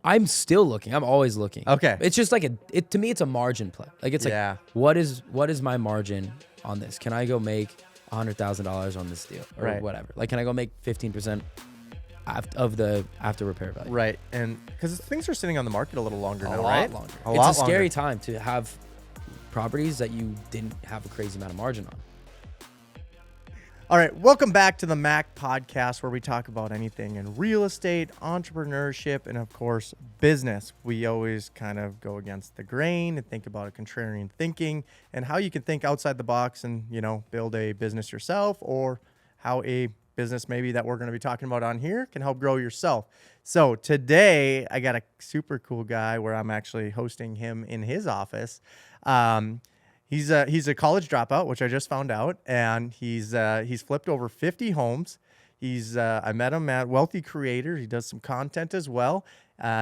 I'm still looking. I'm always looking. Okay. It's just like to me, it's a margin play. Like it's like, what is my margin on this? Can I go make $100,000 on this deal or whatever? Like, can I go make 15% of the after repair value? Right. And because things are sitting on the market a little longer now, right? Longer. It's a scary time to have properties that you didn't have a crazy amount of margin on. All right, welcome back to the Mac podcast, where we talk about anything in real estate, entrepreneurship, and of course, business. We always kind of go against the grain and think about a contrarian thinking and how you can think outside the box and, build a business yourself, or how a business maybe that we're going to be talking about on here can help grow yourself. So today I got a super cool guy where I'm actually hosting him in his office. He's a college dropout, which I just found out, and he's flipped over 50 homes. I met him at 𝗨𝗨𝗿𝗱. He does some content as well.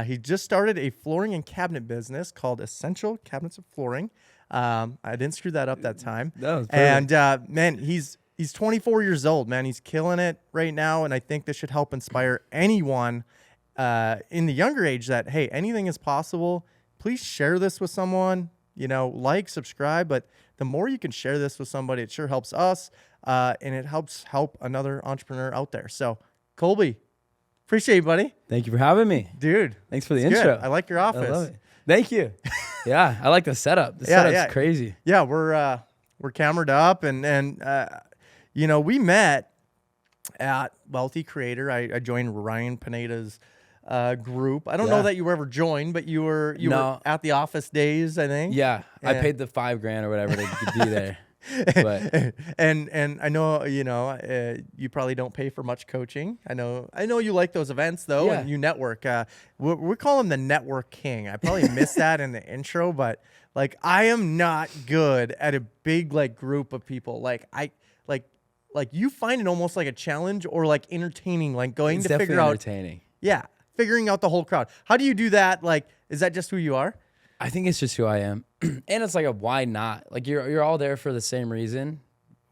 He just started a flooring and cabinet business called Essential Cabinets of Flooring. I didn't screw that up that time. That was perfect. And man, he's 24 years old, man. He's killing it right now, and I think this should help inspire anyone in the younger age that, hey, anything is possible. Please share this with someone. Like, subscribe, but the more you can share this with somebody, it sure helps us, and it help another entrepreneur out there. So, Colby, appreciate you, buddy. Thank you for having me. Dude. Thanks for the It's intro. good. I like your office. I love it. Thank you. Yeah, I like the setup. The setup's crazy. Yeah, we're cameraed up, and we met at 𝗨𝗨𝗿𝗱. I joined Ryan Pineda's group. I don't know that you ever joined, but you were at the office days, I think. Yeah, I paid the $5,000 or whatever to be there. But and I know you probably don't pay for much coaching. I know you like those events though, and you network. We call him the network king. I probably missed that in the intro, but like I am not good at a big group of people. Like you find it almost like a challenge or like entertaining, like going it's to figure out entertaining. Yeah. Figuring out the whole crowd. How do you do that? Like, is that just who you are? I think it's just who I am. And it's like why not? Like you're all there for the same reason,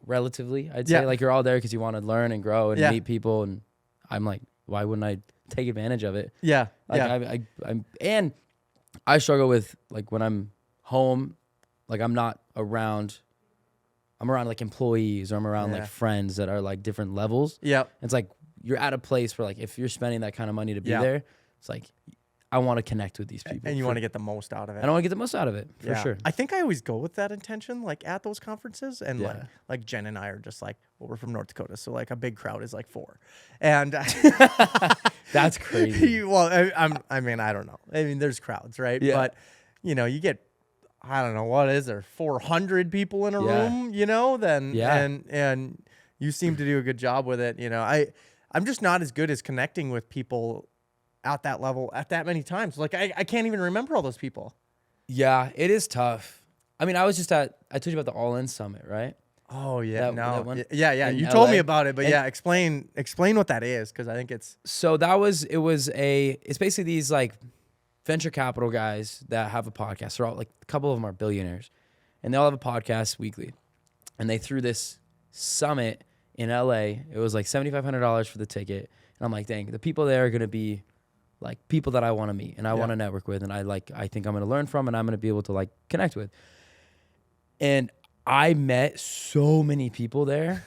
relatively. I'd say like you're all there because you want to learn and grow and meet people. And I'm like, why wouldn't I take advantage of it? Yeah. Like and I struggle with like when I'm home, like I'm around like employees, or I'm around like friends that are like different levels. Yeah. It's like, you're at a place where like if you're spending that kind of money to be there, it's like I want to connect with these people. And you want to get the most out of it. I don't want to get the most out of it, for sure. I think I always go with that intention, like at those conferences. And like Jen and I are just like, well, we're from North Dakota, so like a big crowd is like 4. And that's crazy. Well, I mean, I don't know. I mean, there's crowds, right? Yeah. But you get, I don't know, what is there, 400 people in a room, then and you seem to do a good job with it. I'm just not as good as connecting with people at that level at that many times. Like I can't even remember all those people. Yeah, it is tough. I mean, I told you about the All In Summit, right? Oh yeah, that one? Yeah. In You LA? told me about it, but explain what that is, because I think it's. So it's basically these like venture capital guys that have a podcast. They're all like, a couple of them are billionaires, and they all have a podcast weekly, and they threw this summit in LA. It was like $7,500 for the ticket. And I'm like, dang, the people there are going to be like people that I want to meet and I want to network with. And I think I'm going to learn from, and I'm going to be able to like connect with. And I met so many people there.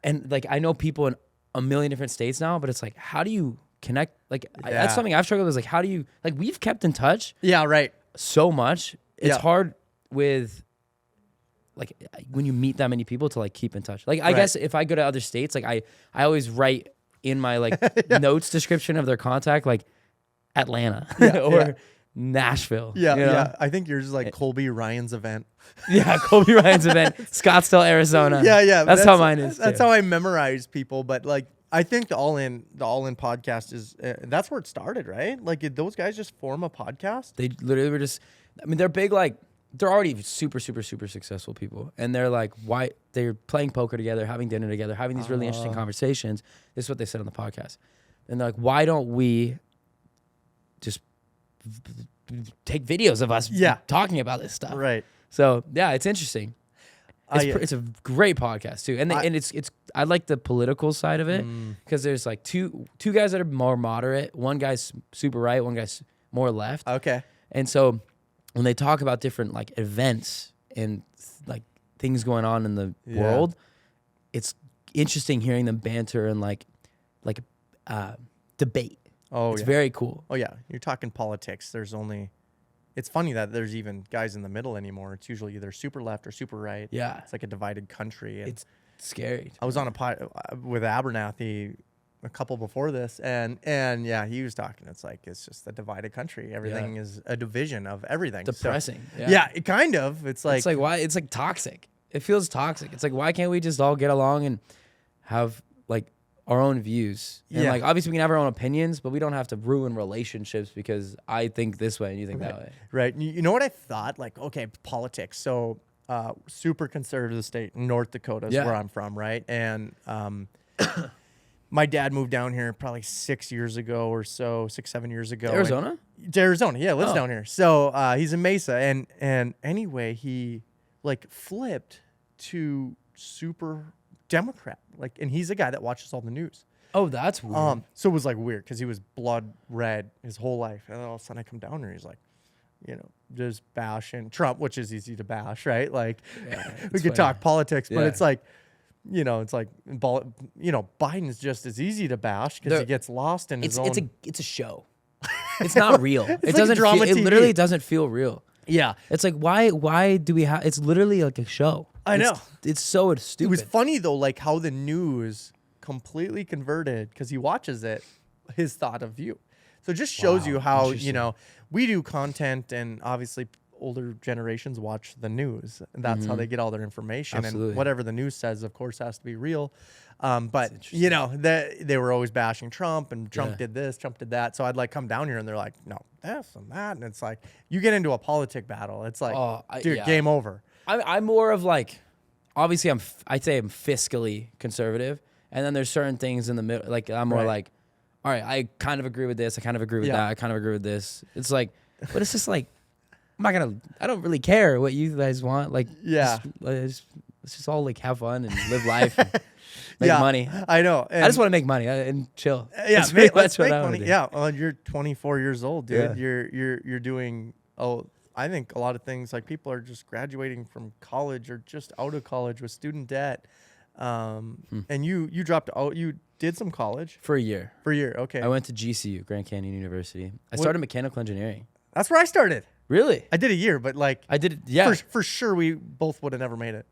And like, I know people in a million different states now, but it's like, how do you connect? Like that's something I've struggled with, is like, how do you, like, we've kept in touch. Yeah. Right. So much. It's hard with, like, when you meet that many people to like keep in touch. Like I guess if I go to other states, like I always write in my like notes description of their contact, like Atlanta or Nashville. Yeah. I think yours is like Colby Ryan's event. Yeah, Colby Ryan's event, Scottsdale, Arizona. Yeah. That's how mine is. That's how I memorize people. But like, I think the All In podcast is that's where it started, right? Like, did those guys just form a podcast? They literally were just. I mean, they're big, like. They're already super, super, super successful people. And they're like, why? They're playing poker together, having dinner together, having these really interesting conversations. This is what they said on the podcast. And they're like, why don't we just take videos of us talking about this stuff? Right. So, yeah, it's interesting. It's a great podcast, too. And I like the political side of it, because there's like two guys that are more moderate. One guy's super right, one guy's more left. Okay. And so when they talk about different like events and like things going on in the world, it's interesting hearing them banter and like debate. Oh, it's very cool. Oh yeah, you're talking politics. It's funny that there's even guys in the middle anymore. It's usually either super left or super right. Yeah, it's like a divided country. It's scary. I was on a pod with `𝗨𝗵𝗍𝗍 a couple before this, and yeah, he was talking. It's just a divided country. Everything is a division of everything. Depressing. So, yeah, it kind of. It's like why? It's like toxic. It feels toxic. It's like, why can't we just all get along and have like our own views? And like, obviously we can have our own opinions, but we don't have to ruin relationships because I think this way and you think that way. Right. You know what I thought? Like, okay, politics. So super conservative state, North Dakota is where I'm from, right? And my dad moved down here probably 6 years ago or so, 7 years ago. Arizona? To Arizona, yeah, lives down here. So he's in Mesa, and anyway, he like flipped to super Democrat, like, and he's a guy that watches all the news. Oh, that's weird. So it was like weird because he was blood red his whole life, and then all of a sudden I come down here, he's like, just bashing Trump, which is easy to bash, right? Like, we could talk politics, but it's like, Biden's just as easy to bash because he gets lost in his own. It's a show. It's not real. It like doesn't. drama It TV. literally doesn't feel real. Yeah, it's like why do we have? It's literally like a show. I know. It's so stupid. It was funny though, like how the news completely converted because he watches it, his thought of view. So it just shows you how we do content, and obviously older generations watch the news, and that's how they get all their information. Absolutely. And whatever the news says, of course, has to be real. But they were always bashing Trump, and Trump did this, Trump did that. So I'd like come down here, and they're like, no, this and that, and it's like you get into a politic battle. It's like, game over. I'm more of like, obviously I'd say I'm fiscally conservative, and then there's certain things in the middle. Like I'm more like, all right, I kind of agree with this, I kind of agree with that, I kind of agree with this. It's like, but it's just like, I don't really care what you guys want. Like, let's just all like have fun and live life, and make money. I know. And I just want to make money and chill. Yeah, that's what I want to do. Yeah, well, you're 24 years old, dude. You're doing I think a lot of things, like people are just graduating from college or just out of college with student debt. And you dropped out. You did some college for a year. Okay. I went to GCU, Grand Canyon University. I started mechanical engineering. That's where I started. Really? I did a year, but like I did it. Yeah, for sure we both would have never made it.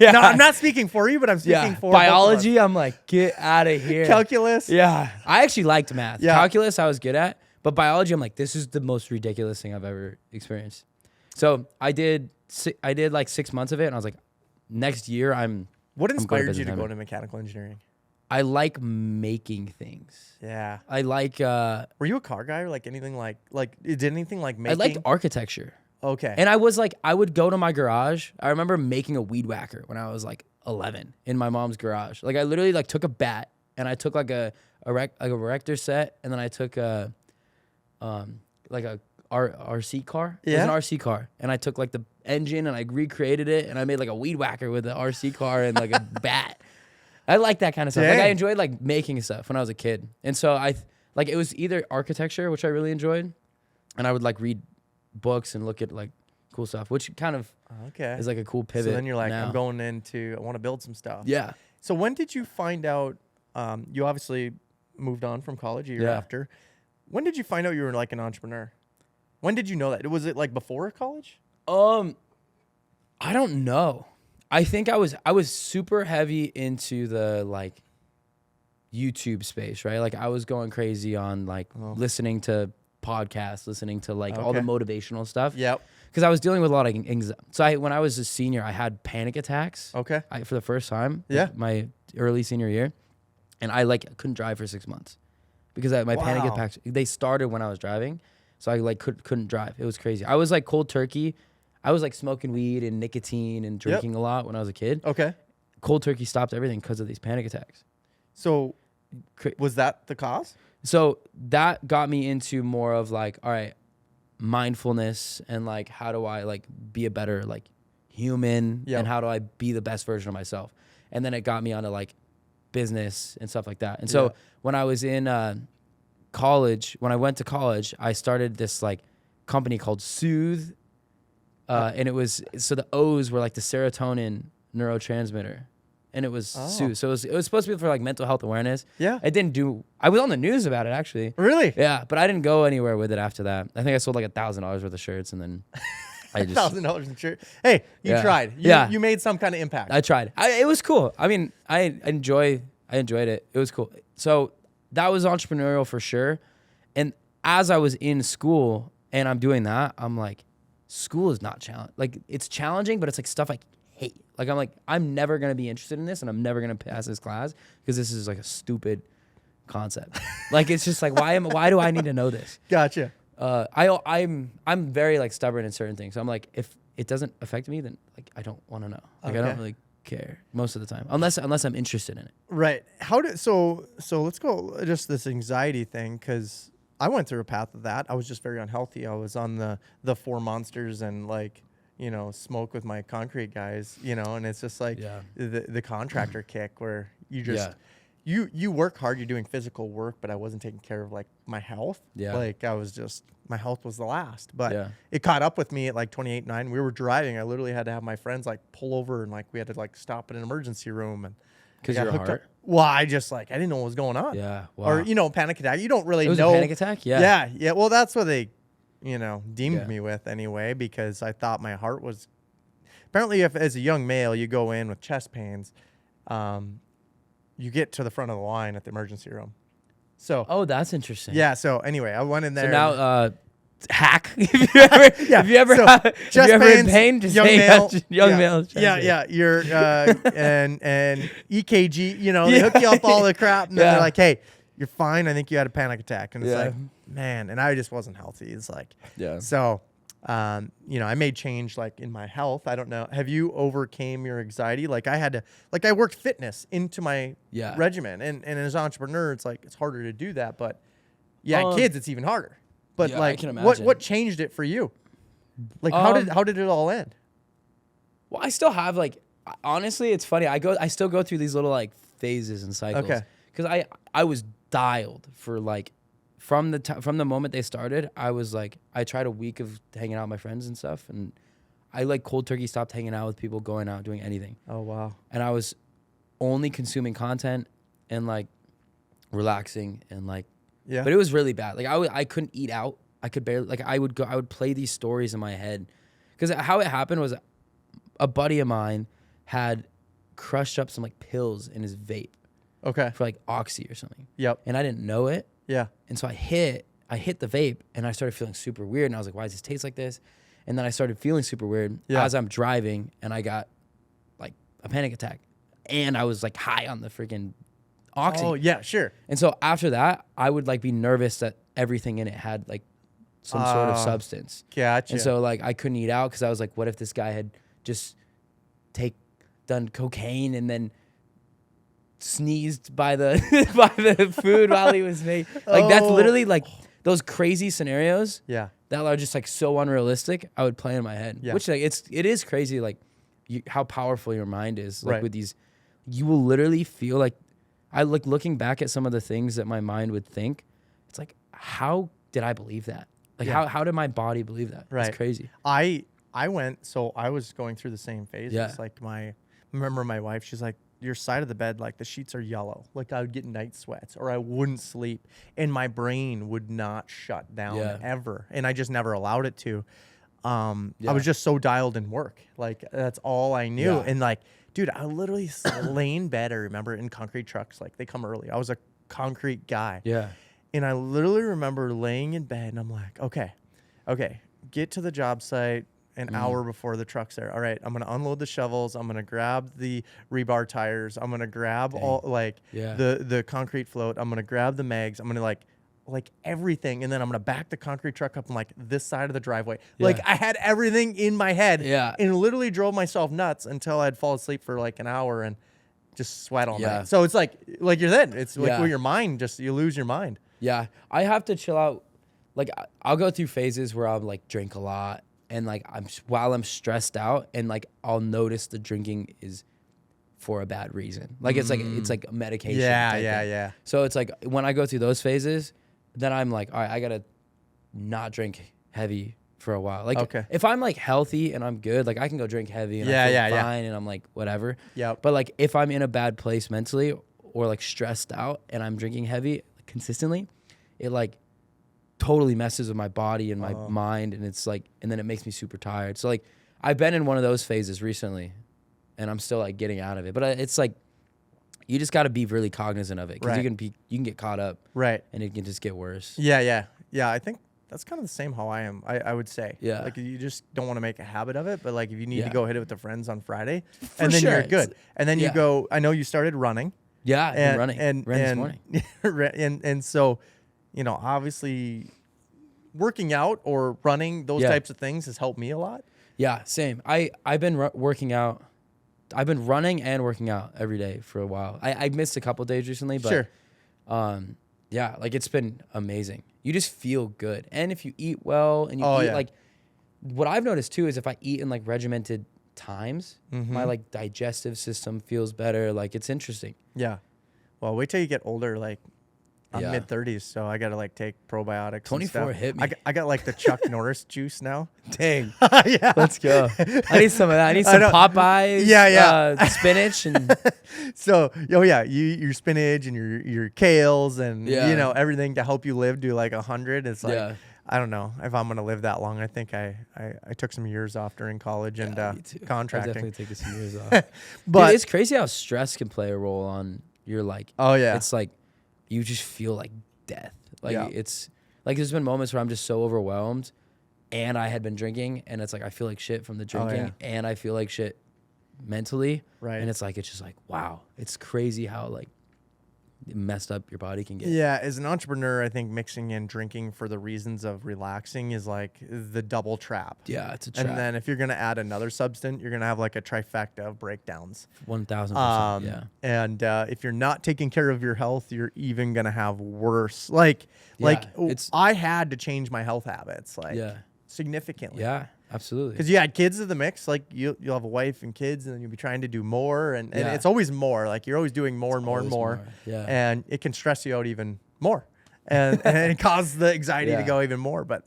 Yeah. No, I'm not speaking for you, but I'm speaking for biology. I'm like, get out of here. Calculus. Yeah, I actually liked math. Yeah. Calculus I was good at, but biology I'm like, this is the most ridiculous thing I've ever experienced. So I did like 6 months of it, and I was like, next year What inspired you to go into mechanical engineering? I like making things. Yeah. I like. Were you a car guy or like anything like did anything like making? I liked architecture. Okay. And I was like, I would go to my garage. I remember making a weed whacker when I was like 11 in my mom's garage. Like I literally like took a bat and I took like a rector set, and then I took a RC car. It was an RC car, and I took like the engine and I recreated it, and I made like a weed whacker with the RC car and like a bat. I like that kind of stuff. Dang. Like I enjoyed like making stuff when I was a kid, and so it was either architecture, which I really enjoyed, and I would like read books and look at like cool stuff, which kind of is like a cool pivot. So then you're like, now. I want to build some stuff. Yeah. So when did you find out? You obviously moved on from college a year after. When did you find out you were like an entrepreneur? When did you know that? Was it like before college? I don't know. I think I was super heavy into the like YouTube space, right? Like I was going crazy on like listening to podcasts, listening to like all the motivational stuff. Yep. Because I was dealing with a lot of anxiety. So when I was a senior, I had panic attacks. Okay. For the first time. Yeah. My early senior year, and I like couldn't drive for 6 months because my panic attacks, they started when I was driving. So I like couldn't drive. It was crazy. I was like cold turkey. I was like smoking weed and nicotine and drinking a lot when I was a kid. Okay. Cold turkey stopped everything because of these panic attacks. So was that the cause? So that got me into more of like, all right, mindfulness and like, how do I like be a better like human and how do I be the best version of myself? And then it got me onto like business and stuff like that. And so when I was in college, when I went to college, I started this like company called Soothe. And it was, so the O's were like the serotonin neurotransmitter. And it was Soothe. So it was supposed to be for like mental health awareness. Yeah. I was on the news about it actually. Really? Yeah. But I didn't go anywhere with it after that. I think I sold like $1,000 worth of shirts and then I just. $1,000 in shirt. Hey, you tried. You made some kind of impact. I tried. It was cool. I mean, I enjoyed it. It was cool. So that was entrepreneurial for sure. And as I was in school and I'm doing that, I'm like, school is not challenging. Like it's challenging, but it's like stuff I hate. Like I'm like, I'm never gonna be interested in this, and I'm never gonna pass this class because this is like a stupid concept. Like it's just like why do I need to know this? Gotcha. I'm very like stubborn in certain things. So I'm like, if it doesn't affect me, then like I don't want to know. Like I don't really care most of the time, unless I'm interested in it. Right. So let's go just this anxiety thing, because I went through a path of that. I was just very unhealthy. I was on the 4 monsters and like, you know, smoke with my concrete guys, you know, and it's just like the contractor kick where you just you work hard, you're doing physical work, but I wasn't taking care of like my health. Yeah. Like I was just, my health was the last. But it caught up with me at like 28, 9. We were driving. I literally had to have my friends like pull over and like we had to like stop in an emergency room and because your heart. Well, I didn't know what was going on. Yeah. Wow. Or, you know, panic attack. You don't really know. know. A panic attack? Yeah. Yeah. Yeah. Well, that's what they, you know, deemed me with anyway, because I thought my heart was. Apparently, if as a young male you go in with chest pains, you get to the front of the line at the emergency room. So. Oh, that's interesting. Yeah. So anyway, I went in there. So now, hack. If you ever in pain, just young male. Young male. Yeah. You're and EKG. You know, they hook you up all the crap, and then they're like, "Hey, you're fine. I think you had a panic attack." And it's like, man, and I just wasn't healthy. It's like, So, you know, I made change like in my health. I don't know. Have you overcame your anxiety? Like I had to, like I worked fitness into my regimen, and as an entrepreneur, it's like it's harder to do that. But kids, it's even harder. But like, what changed it for you? Like, how did it all end? Well, I still have like, honestly, it's funny. I still go through these little like phases and cycles. Okay. Because I was dialed for like, from the moment they started, I was like, I tried a week of hanging out with my friends and stuff, and I like cold turkey stopped hanging out with people, going out, doing anything. Oh wow. And I was only consuming content and like relaxing and like. Yeah. But it was really bad. Like I couldn't eat out. I could barely, like I would play these stories in my head. Because how it happened was a buddy of mine had crushed up some like pills in his vape. Okay. For like oxy or something. Yep. And I didn't know it. Yeah. And so I hit the vape and I started feeling super weird. And I was like, why does this taste like this? And then I started feeling super weird as I'm driving, and I got like a panic attack. And I was like high on the freaking oxy. Oh yeah, sure. And so after that, I would like be nervous that everything in it had like some sort of substance. Gotcha. And so like I couldn't eat out because I was like, what if this guy had just done cocaine and then sneezed by the by the food while he was making, like that's literally like those crazy scenarios. Yeah. That are just like so unrealistic. I would play in my head. Yeah. Which like it is crazy like how powerful your mind is. Like with these, you will literally feel like. I like looking back at some of the things that my mind would think. It's like, how did I believe that? Like, how did my body believe that? Right. It's crazy. I was going through the same phase. Yeah. It's like remember my wife, she's like, your side of the bed, like the sheets are yellow. Like I would get night sweats or I wouldn't sleep and my brain would not shut down ever. And I just never allowed it to. I was just so dialed in work. Like that's all I knew. Yeah. And like, dude, I literally lay in bed, I remember, in concrete trucks. Like, they come early. I was a concrete guy. Yeah. And I literally remember laying in bed, and I'm like, okay, get to the job site an hour before the truck's there. All right, I'm going to unload the shovels. I'm going to grab the rebar tires. I'm going to grab all, like, the concrete float. I'm going to grab the mags. I'm going to, like everything, and then I'm gonna back the concrete truck up on like this side of the driveway. Yeah. Like I had everything in my head, and literally drove myself nuts until I'd fall asleep for like an hour and just sweat all night. So it's like you're then. It's like where your mind you lose your mind. Yeah, I have to chill out. Like I'll go through phases where I'll like drink a lot, and like while I'm stressed out, and like I'll notice the drinking is for a bad reason. Like it's like a medication. Yeah. So it's like when I go through those phases, then I'm like, all right, I gotta not drink heavy for a while. Like, Okay. if I'm like healthy and I'm good, like I can go drink heavy and Yeah, I feel yeah, fine and I'm like whatever. Yep. But like if I'm in a bad place mentally or like stressed out and I'm drinking heavy consistently, it like totally messes with my body and my mind, and it's like, and then it makes me super tired. So like I've been in one of those phases recently, and I'm still like getting out of it. But it's like you just got to be really cognizant of it because Right. you can get caught up, Right. and it can just get worse. Yeah. I think that's kind of the same how I am. I would say. Yeah. Like you just don't want to make a habit of it, but like if you need Yeah. to go hit it with the friends on Friday, For and then sure. you're good. And then you Yeah. go. I know you started running. Yeah, I've been running. Ran this morning. and so, you know, obviously, working out or running those Yeah. types of things has helped me a lot. Yeah, same. I've been working out. I've been running and working out every day for a while. I missed a couple days recently, but Sure. yeah, like it's been amazing. You just feel good, and if you eat well and you Oh, eat yeah. like, what I've noticed too is if I eat in like regimented times, my like digestive system feels better. Like it's interesting. Yeah. Well, wait till you get older. Like I'm Yeah. mid-30s, so I gotta like take probiotics. and 24 stuff. hit me. I got like the Chuck Norris juice now. Dang. Yeah. Let's go. I need some of that. I need I some know. Popeyes. Yeah. Spinach and So, yeah, your spinach and your kales and Yeah. you know everything to help you live to like 100. It's like Yeah. I don't know if I'm gonna live that long. I think I took some years off during college and me too. contracting. I'll definitely take some years off. But Dude, it's crazy how stress can play a role on your like. oh yeah, It's like you just feel like death. Like Yeah. it's like there's been moments where I'm just so overwhelmed, and I had been drinking, and it's like I feel like shit from the drinking, and I feel like shit mentally. Right. And it's just like wow, it's crazy how like messed up your body can get. yeah. As an entrepreneur, I think mixing in drinking for the reasons of relaxing is like the double trap. Yeah, it's a trap. And then if you're gonna add another substance, you're gonna have like a trifecta of breakdowns. 1000%. Yeah. And if you're not taking care of your health, you're even gonna have worse. Like I had to change my health habits Yeah. significantly. Yeah. Absolutely. Because you add kids to the mix, like you'll have a wife and kids, and then you'll be trying to do more, and Yeah. it's always more. Like you're always doing more and more and always more. more. Yeah. And it can stress you out even more, and it causes the anxiety to Yeah. go even more. But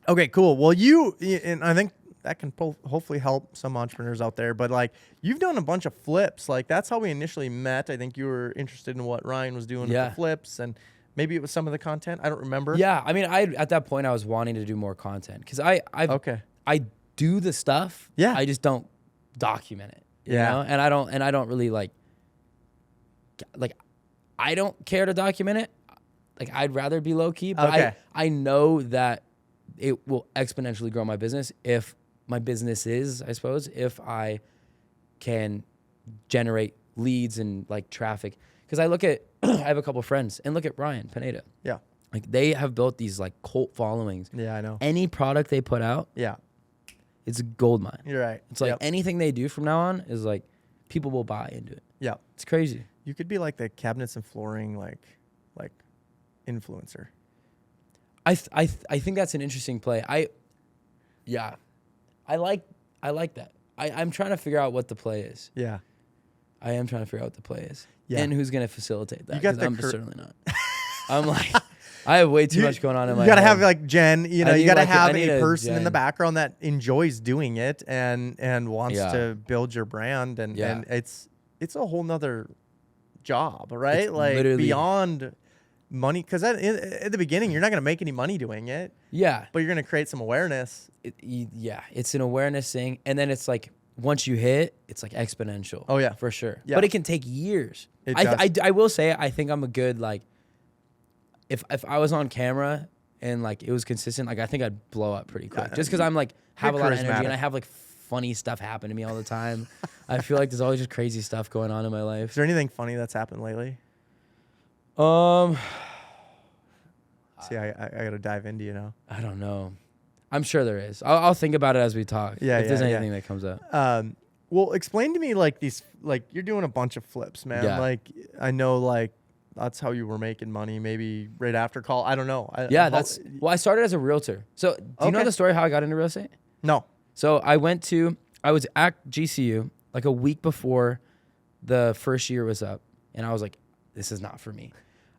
okay, cool. Well, and I think that can hopefully help some entrepreneurs out there. But like you've done a bunch of flips. Like that's how we initially met. I think you were interested in what Ryan was doing with the flips, and maybe it was some of the content. I don't remember. Yeah, I mean, at that point I was wanting to do more content because I do the stuff. Yeah. I just don't document it. You Yeah. know? And I don't really like I don't care to document it. Like I'd rather be low key, but Okay. I know that it will exponentially grow my business if I can generate leads and like traffic. Because I look at, I have a couple friends, and look at Ryan Pineda. Yeah. Like they have built these like cult followings. Yeah, I know. Any product they put out, Yeah. it's a gold mine. You're right. It's like Yep. anything they do from now on is like people will buy into it. Yeah. It's crazy. You could be like the cabinets and flooring like influencer. I think that's an interesting play. I like that. I'm trying to figure out what the play is. Yeah. I am trying to figure out what the play is. Yeah. And who's going to facilitate that. You got 'cause the I'm certainly not. I'm like, I have way too much going on in my You gotta head. have like Jen, you know, I you need gotta like have I need a a person in the Jen. background that enjoys doing it and wants Yeah. to build your brand and Yeah. it's a whole nother job, right? It's like literally- beyond money, because at the beginning you're not gonna make any money doing it, Yeah. but you're gonna create some awareness. It's an awareness thing. And then it's like, once you hit, it's like exponential. Oh, yeah. For sure. Yeah. But it can take years. It I will say, I think I'm a good, like, if I was on camera and like it was consistent, like I think I'd blow up pretty quick. Just because I'm like, have a lot of energy charismatic. and I have like funny stuff happen to me all the time. I feel like there's always just crazy stuff going on in my Is life. there anything funny that's happened lately? See, I gotta dive into, you know. I don't know. I'm sure there is. I'll think about it as we talk. Yeah, if there's yeah, yeah. anything that comes up. Well, explain to me like these, like you're doing a bunch of flips, man. Yeah. Like I know, like that's how you were making money. Maybe right after call. I don't know. I started as a realtor. So do you know Okay. the story how I got into real estate? no. So I was at GCU like a week before the first year was up, and I was like, this is not for me.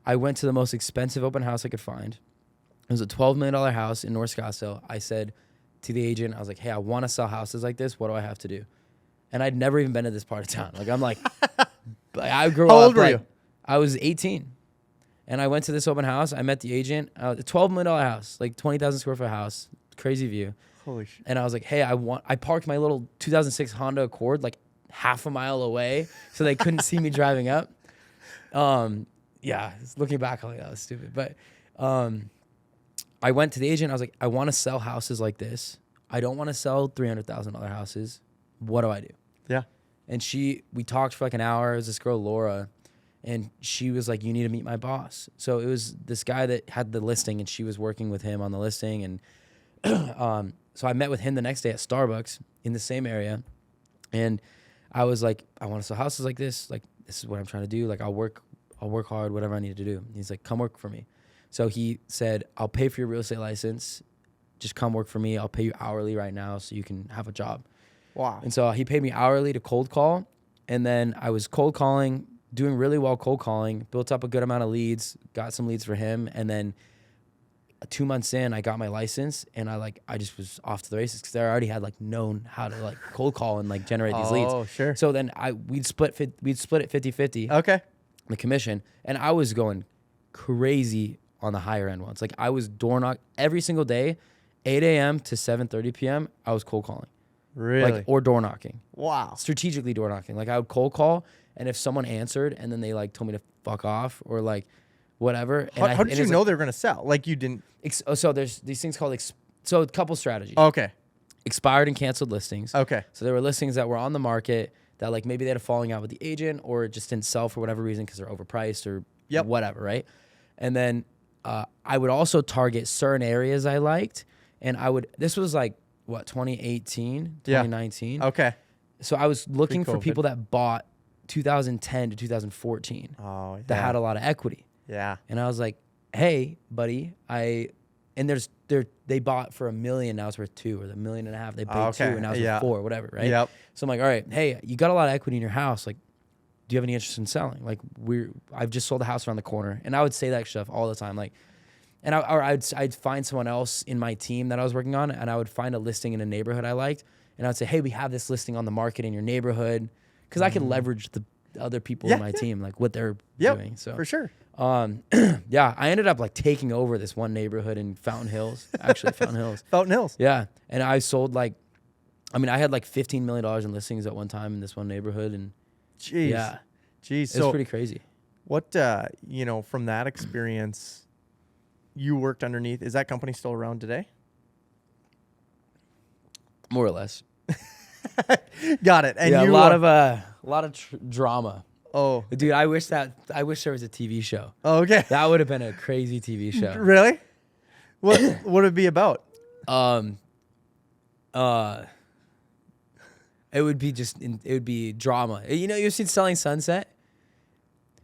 I went to the most expensive open house I could find. It was a $12 million house in North Scottsdale. I said to the agent, I was like, hey, I want to sell houses like this. What do I have to do? And I'd never even been to this part of town. Like, I'm like, I grew up. How old were you? I was 18. And I went to this open house. I met the agent. A $12 million house, like 20,000 square foot house. Crazy view. Holy shit. And I was like, hey, I parked my little 2006 Honda Accord like half a mile away so they couldn't see me driving up. Yeah, looking back, I'm like, that was stupid. But I went to the agent. I was like, I want to sell houses like this. I don't want to sell $300,000 houses. What do I do? Yeah. And we talked for like an hour. It was this girl, Laura. And she was like, you need to meet my boss. So it was this guy that had the listing, and she was working with him on the listing. And so I met with him the next day at Starbucks in the same area. And I was like, I want to sell houses like this. Like, this is what I'm trying to do. Like, I'll work hard, whatever I need to do. And he's like, come work for me. So he said, I'll pay for your real estate license. Just come work for me. I'll pay you hourly right now so you can have a job. Wow. And so he paid me hourly to cold call. And then I was cold calling, doing really well cold calling, built up a good amount of leads, got some leads for him. And then 2 months in, I got my license, and I just was off to the races because I already had like known how to like cold call and like generate these leads. Oh, sure. So then we'd split it 50-50. Okay. The commission, and I was going crazy on the higher end ones. Like, I was door knock every single day, 8 a.m. to 7:30 p.m. I was cold calling. Really? Like, or door knocking. Wow. Strategically door knocking. Like, I would cold call, and if someone answered and then they like told me to fuck off or like whatever. How did you know they were going to sell? Like, you didn't. So there's these things called so a couple strategies. Okay. Expired and canceled listings. Okay. So there were listings that were on the market that like maybe they had a falling out with the agent, or it just didn't sell for whatever reason because they're overpriced or whatever, right? And then I would also target certain areas I liked, and this was like, what, 2018, 2019? Yeah. Okay. So I was looking for Pre-COVID. people that bought 2010 to 2014 that had a lot of equity. Yeah. And I was like, hey, buddy, they bought for $1 million, now it's worth $2 million, or $1.5 million they paid $2 million, and now it's worth $4 million, whatever, right? Yep. So I'm like, all right, hey, you got a lot of equity in your house. Like, do you have any interest in selling? Like, I've just sold a house around the corner, and I would say that stuff all the time. Like, and I'd find someone else in my team that I was working on, and I would find a listing in a neighborhood I liked, and I'd say, hey, we have this listing on the market in your neighborhood, because I could leverage the other people in my team, like what they're doing. So for sure. Yeah, I ended up like taking over this one neighborhood in Fountain Hills. Actually, Fountain Hills. Fountain Hills. Yeah, and I sold I had like $15 million in listings at one time in this one neighborhood, and Jeez. yeah, Jeez. it's So pretty crazy. what, from that experience, you worked underneath, is that company still around today? More or less. Got it. And yeah, you, a lot of drama. Oh. Dude, I wish there was a TV show. Okay. That would have been a crazy TV show. Really? What would it be about? It would be drama. You've seen Selling Sunset?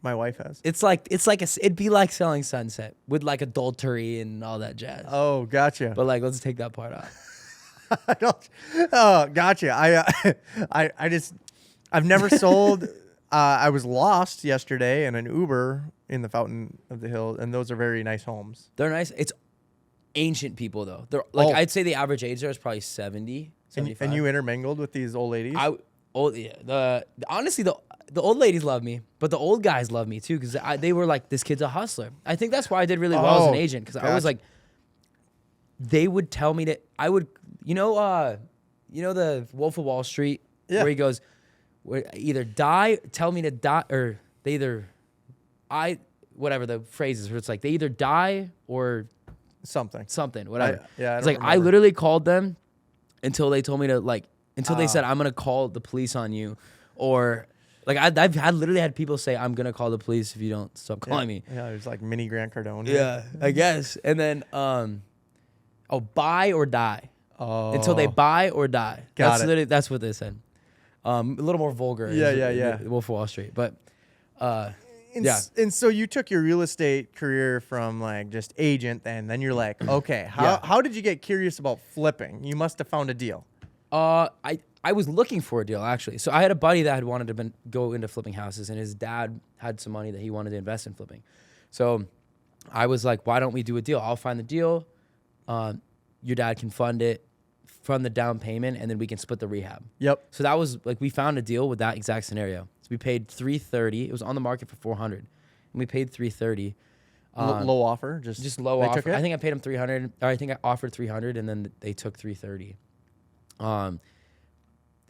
My wife has. It'd be like Selling Sunset with like adultery and all that jazz. Oh, gotcha. But like, let's take that part out. I don't. Oh, gotcha. I've never sold. I was lost yesterday in an Uber in the Fountain of the Hills, and those are very nice homes. They're nice. It's ancient people though. They're like, I'd say the average age there is probably 70, 75. And you intermingled with these old ladies? Honestly, the old ladies love me, but the old guys love me too, because they were like, this kid's a hustler. I think that's why I did really well as an agent, because I was like, they would tell me that I would, the Wolf of Wall Street, where he goes, either die, tell me to die, or whatever the phrase is, where it's like, they either die or something, whatever. It's like, I literally called them until they told me to until they said, I'm going to call the police on you, or like I've literally had people say, I'm going to call the police if you don't stop calling me. Yeah, there's like mini Grant Cardone. Yeah, I guess. And then, buy or die. Oh. Until they buy or die. That's what they said. A little more vulgar. Yeah. Wolf of Wall Street. But, And so you took your real estate career from like just agent, then you're like, okay, how did you get curious about flipping? You must have found a deal. I was looking for a deal, actually. So I had a buddy that had wanted to go into flipping houses, and his dad had some money that he wanted to invest in flipping. So I was like, why don't we do a deal? I'll find the deal. Your dad can fund the down payment, and then we can split the rehab. Yep. So that was like, we found a deal with that exact scenario. So we paid $330. It was on the market for $400, and we paid $330. Low offer, just low they offer. took it? I think I paid him $300, or I think I offered $300, and then they took $330.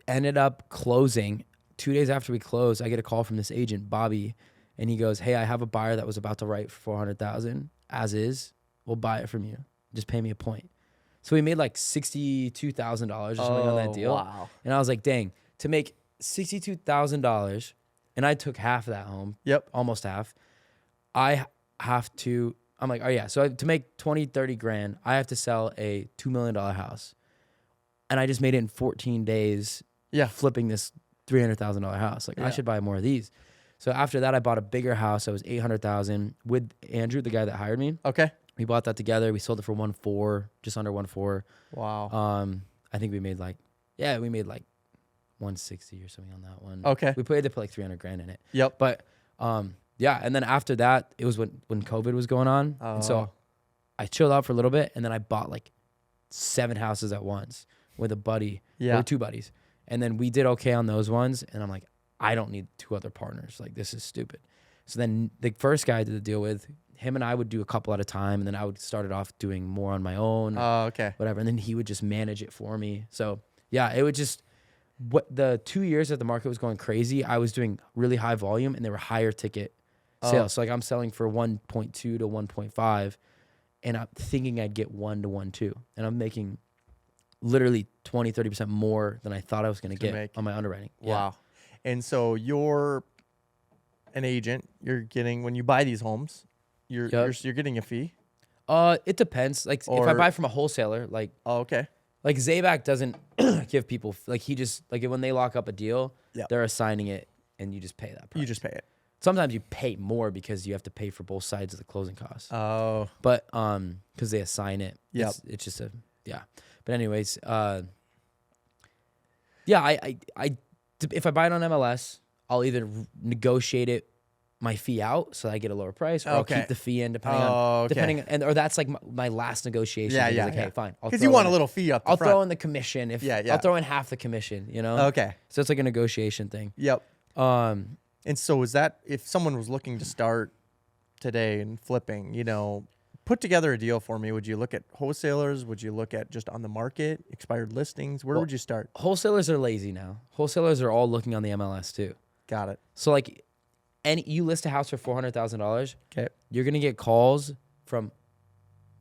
Ended up closing 2 days after we closed. I get a call from this agent, Bobby, and he goes, "Hey, I have a buyer that was about to write for $400,000 as is. We'll buy it from you. Just pay me a point." So we made like $62,000 or something on that deal. Wow. And I was like, dang, to make $62,000, and I took half of that home. Yep. Almost half. I'm like, oh yeah. So to make 20, 30 grand, I have to sell a $2 million house. And I just made it in 14 days. Yeah. Flipping this $300,000 house. Like, I should buy more of these. So after that, I bought a bigger house. That was $800,000 with Andrew, the guy that hired me. Okay. We bought that together. We sold it for 1.4, just under 1.4. Wow. I think we made like 160 or something on that one. Okay. We paid to put like 300 grand in it. Yep. But yeah, and then after that, it was when COVID was going on. And so I chilled out for a little bit, and then I bought like 7 houses at once with a buddy. Yeah. Or 2 buddies. And then we did okay on those ones, and I'm like, I don't need 2 other partners. Like, this is stupid. So then the first guy I did the deal with, him and I would do a couple at a time, and then I would start it off doing more on my own. Okay. Whatever. And then he would just manage it for me. So yeah, it would just, the 2 years that the market was going crazy, I was doing really high volume, and they were higher ticket sales. So like, I'm selling for 1.2 to 1.5, and I'm thinking I'd get 1 to 1.2, and I'm making literally 20, 30% more than I thought I was going to get on my underwriting. Wow. Yeah. And so you're an agent. You're getting, when you buy these homes, you're getting a fee? It depends. Like, if I buy from a wholesaler, like, okay. Like, 𝗍𝗑 doesn't give people, like, he just, like, when they lock up a deal, they're assigning it, and you just pay that price. You just pay it. Sometimes you pay more because you have to pay for both sides of the closing costs. Oh. But because they assign it. Yep. It's just But anyways, yeah, if I buy it on MLS, I'll either negotiate my fee out so I get a lower price, or I'll keep the fee in depending on, or that's like my last negotiation. Yeah. Like, hey, fine. Because you want a little fee up I'll front. throw in the commission. I'll throw in half the commission, you know? Okay. So it's like a negotiation thing. Yep. And so is that, if someone was looking to start today and flipping, put together a deal for me, would you look at wholesalers? Would you look at just on the market, expired listings? Where would you start? Wholesalers are lazy now. Wholesalers are all looking on the MLS too. Got it. So like, you list a house for $400,000. Okay. You're going to get calls from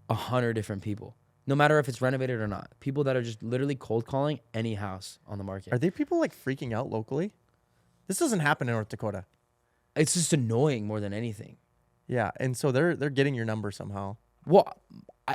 100 different people, no matter if it's renovated or not. People that are just literally cold calling any house on the market. Are there people like freaking out locally? This doesn't happen in North Dakota. It's just annoying more than anything. Yeah, and so they're getting your number somehow. Well,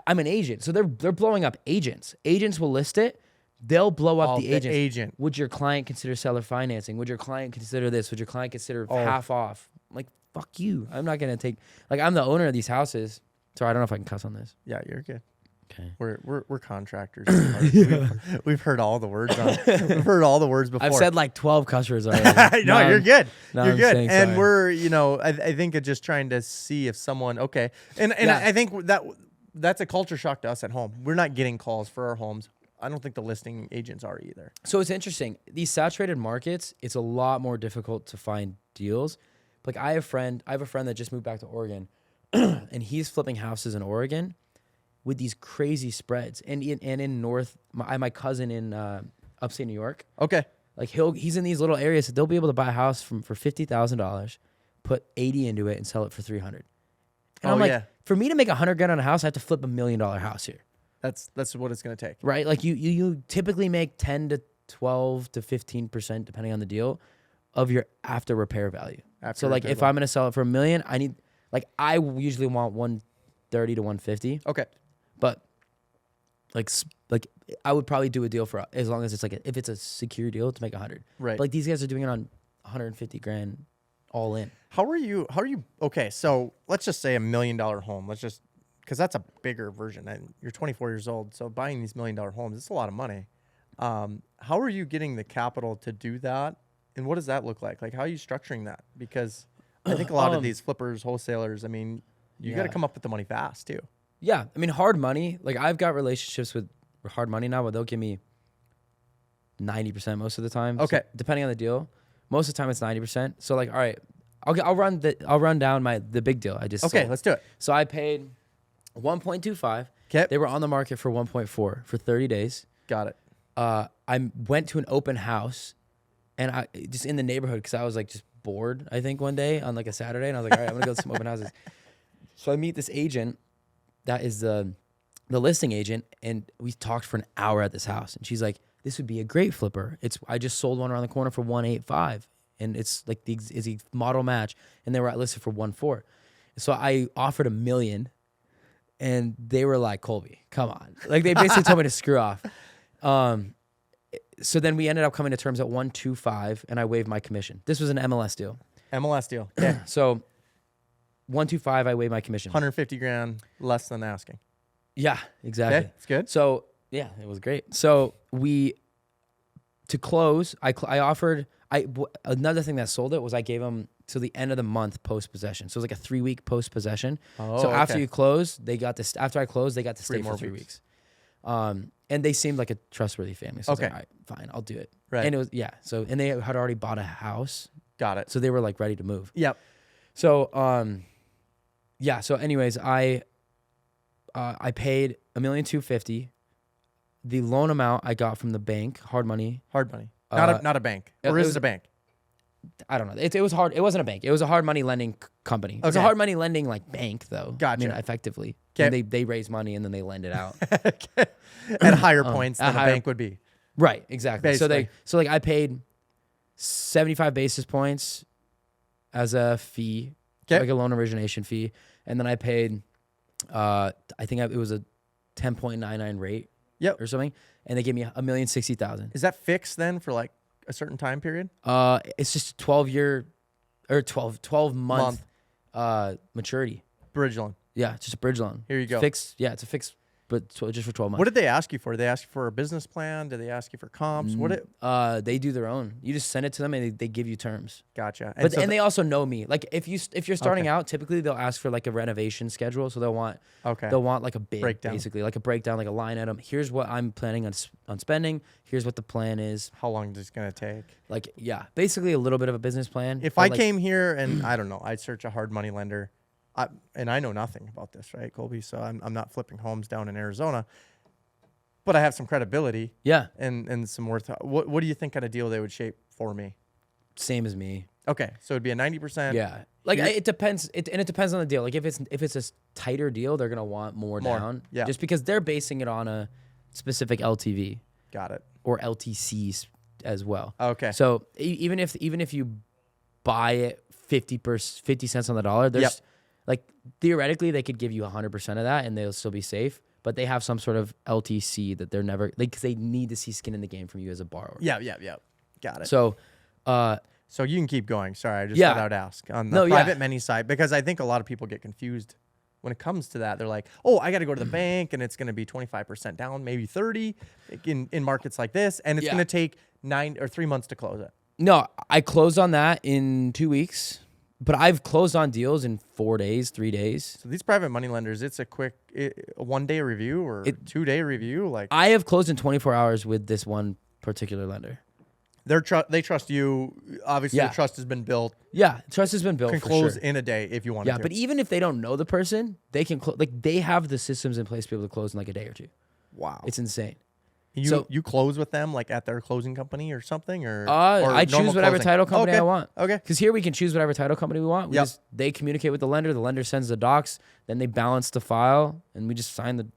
I'm an agent, so they're blowing up agents. Agents will list it. They'll blow up the agent. Would your client consider seller financing? Would your client consider this? Would your client consider half off? I'm like, fuck you. I'm not gonna take. Like, I'm the owner of these houses. Sorry, I don't know if I can cuss on this. Yeah, you're good. Okay. We're contractors. We've heard all the words. We've heard all the words before. I've said like 12 cuss words already. No, you're good. You're good. And sorry. We're, I think it's just trying to see if someone, okay. And I think that's a culture shock to us at home. We're not getting calls for our homes. I don't think the listing agents are either. So it's interesting. These saturated markets, it's a lot more difficult to find deals. Like, I have a friend that just moved back to Oregon, and he's flipping houses in Oregon with these crazy spreads. And in my cousin in upstate New York. Okay. Like, he's in these little areas that they'll be able to buy a house for $50,000, put 80 into it, and sell it for 300. And I'm like, for me to make $100,000 on a house, I have to flip $1 million house here. That's what it's going to take. Right? Like, you typically make 10 to 12 to 15%, depending on the deal, of your after repair value. So like, if I'm going to sell it for $1 million, I usually want 130 to 150. Okay. But like I would probably do a deal for, as long as it's like, if it's a secure deal, to make 100. Right. But like, these guys are doing it on 150 grand all in. How are you? Okay. So let's just say $1 million home. Because that's a bigger version, and you're 24 years old. So buying these $1 million homes, it's a lot of money. How are you getting the capital to do that? And what does that look like? Like, how are you structuring that? Because I think a lot of these flippers, wholesalers, I mean, You got to come up with the money fast too. Yeah. I mean, hard money. Like I've got relationships with hard money now, but they'll give me 90% most of the time. Okay. So depending on the deal, most of the time it's 90%. So like, all right, I'll run down the big deal. I just sold. Let's do it. So I paid 1.25. Okay. They were on the market for 1.4 for 30 days. Got it. I went to an open house, and I just in the neighborhood because I was like just bored. I think one day on like a Saturday, and I was like, all right, I'm gonna go to some open houses. So I meet this agent, that is the listing agent, and we talked for an hour at this house, and she's like, this would be a great flipper. I just sold one around the corner for 185, and it's like is a model match, and they were listed for 1.4. So I offered $1 million, and they were like, Colby, come on. Like they basically told me to screw off. So then we ended up coming to terms at 1.25, and I waived my commission. This was an MLS deal. MLS deal. Okay. So 1.25, I waived my commission. 150 grand less than asking. Yeah, exactly. Okay, it's good. So yeah, it was great. So to close, another thing that sold it was I gave them to the end of the month post possession. So it was like a 3-week post possession. Oh, so after okay. you close, they got this. After I closed, they got to stay for 3 weeks. And they seemed like a trustworthy family. So I was like, all right, fine, I'll do it. Right. And it was So and they had already bought a house. Got it. So they were like ready to move. Yep. So So anyways, I paid $1,250,000. The loan amount I got from the bank, hard money. Hard money. Not a bank. Or is it a bank? I don't know. It was hard. It wasn't a bank. It was a hard money lending company. It was a hard money lending like bank though. Gotcha. I mean, effectively. Okay. They raise money and then they lend it out. At higher points than a bank would be. Right. Exactly. Basically. So like I paid 75 basis points as a fee, like a loan origination fee, and then I paid, I think it was a 10.99 rate. Yep. Or something, and they gave me $1,060,000. Is that fixed then for like a certain time period? It's just a 12-year or 12 month maturity. Bridge loan. Yeah, it's just a bridge loan. Here you go. Fixed. Yeah, it's a fixed, but just for 12 months. What did they ask you for? Did they ask you for a business plan? Did they ask you for comps? They do their own. You just send it to them and they give you terms. Gotcha. And they also know me. Like if you're starting out, typically they'll ask for like a renovation schedule. So they'll want like a bid, breakdown. Basically, like a breakdown, like a line item. Here's what I'm planning on spending. Here's what the plan is. How long is this gonna take? Like basically a little bit of a business plan. If I came here and I don't know, I'd search a hard money lender, and I know nothing about this, right, Colby? So I'm not flipping homes down in Arizona. But I have some credibility, and some worth. What do you think kind of deal they would shape for me? Same as me. Okay, so it'd be a 90%. Yeah, like it depends. It depends on the deal. Like if it's a tighter deal, they're gonna want more down. Yeah, just because they're basing it on a specific LTV. Got it. Or LTCs as well. Okay. So even if you buy it 50 cents on the dollar, there's like theoretically they could give you 100% of that and they'll still be safe. But they have some sort of LTC that they're never because they need to see skin in the game from you as a borrower. Yeah. Got it. So, so you can keep going. Sorry, I just thought I would ask on the private many side because I think a lot of people get confused when it comes to that. They're like, "Oh, I got to go to the bank and it's going to be 25% down, maybe 30 in markets like this, and it's going to take 9 or 3 months to close it." No, I closed on that in 2 weeks. But I've closed on deals in 4 days, 3 days. So these private money lenders, it's a quick 1 day review or 2 day review. Like I have closed in 24 hours with this one particular lender. They trust you. Obviously, the trust has been built. Yeah, trust has been built. Can for close sure. in a day if you want to. Yeah, but even if they don't know the person, they can they have the systems in place to be able to close in like a day or two. Wow, it's insane. You close with them like at their closing company or something, or I choose whatever closing? title company I want. Okay, because here we can choose whatever title company we want. They communicate with the lender sends the docs, then they balance the file, and we just sign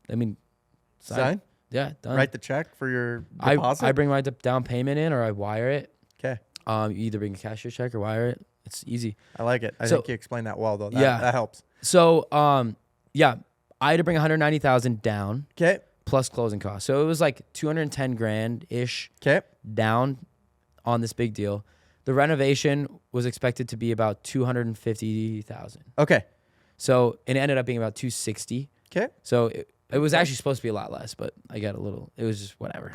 sign. Yeah, done. Write the check for your deposit. I bring my down payment in, or I wire it. Okay. You either bring a cashier check or wire it. It's easy. I like it. I think you explained that well, though. That helps. So, I had to bring 190,000 down. Okay. Plus closing costs. So it was like 210 grand ish. Okay. Down on this big deal. The renovation was expected to be about 250,000. Okay. So it ended up being about 260. Okay. So it was actually supposed to be a lot less, but I got it was just whatever.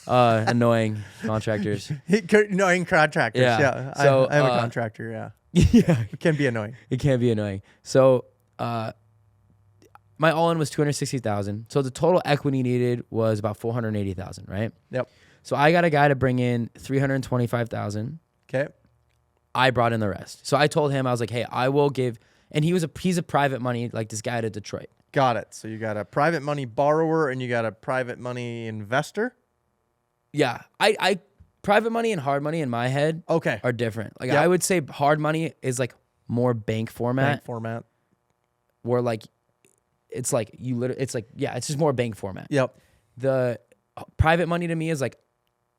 Annoying contractors. Annoying contractors. Yeah. So I am a contractor. Yeah. Yeah. It can be annoying. It can be annoying. So my all-in was 260,000. So the total equity needed was about 480,000, right? Yep. So I got a guy to bring in 325,000. Okay. I brought in the rest. So I told him, I was like, hey, I will give, and he's a private money, like this guy out of Detroit. Got it. So you got a private money borrower and you got a private money investor. Yeah. I private money and hard money in my head are different. Like Yep. I would say hard money is like more bank format. Bank format. Where like, it's like you literally, it's like, yeah, it's just more bank format. Yep. The private money to me is like,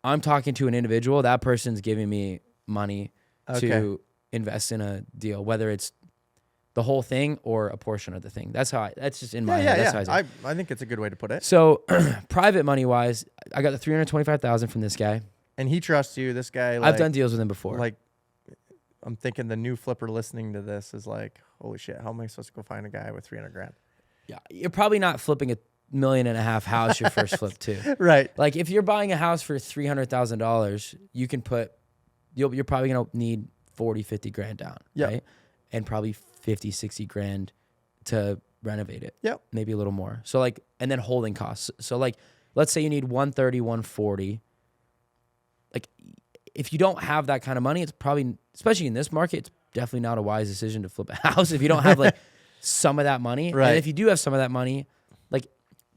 I'm talking to an individual. That person's giving me money to invest in a deal, whether it's the whole thing or a portion of the thing. That's just in my head. That's how I think it's a good way to put it. So private money wise, I got the 325,000 from this guy. And he trusts you. This guy, I've done deals with him before. Like, I'm thinking the new flipper listening to this is like, holy shit, how am I supposed to go find a guy with 300 grand? Yeah, you're probably not flipping $1.5 million house your first flip too. Right. Like if you're buying a house for $300,000, you can put, you're probably gonna need 40, 50 grand down, right? And probably 50, 60 grand to renovate it. Yep. Maybe a little more. So like, and then holding costs. So like, let's say you need 130, 140. Like if you don't have that kind of money, it's probably, especially in this market, it's definitely not a wise decision to flip a house if you don't have like some of that money. Right. And if you do have some of that money, like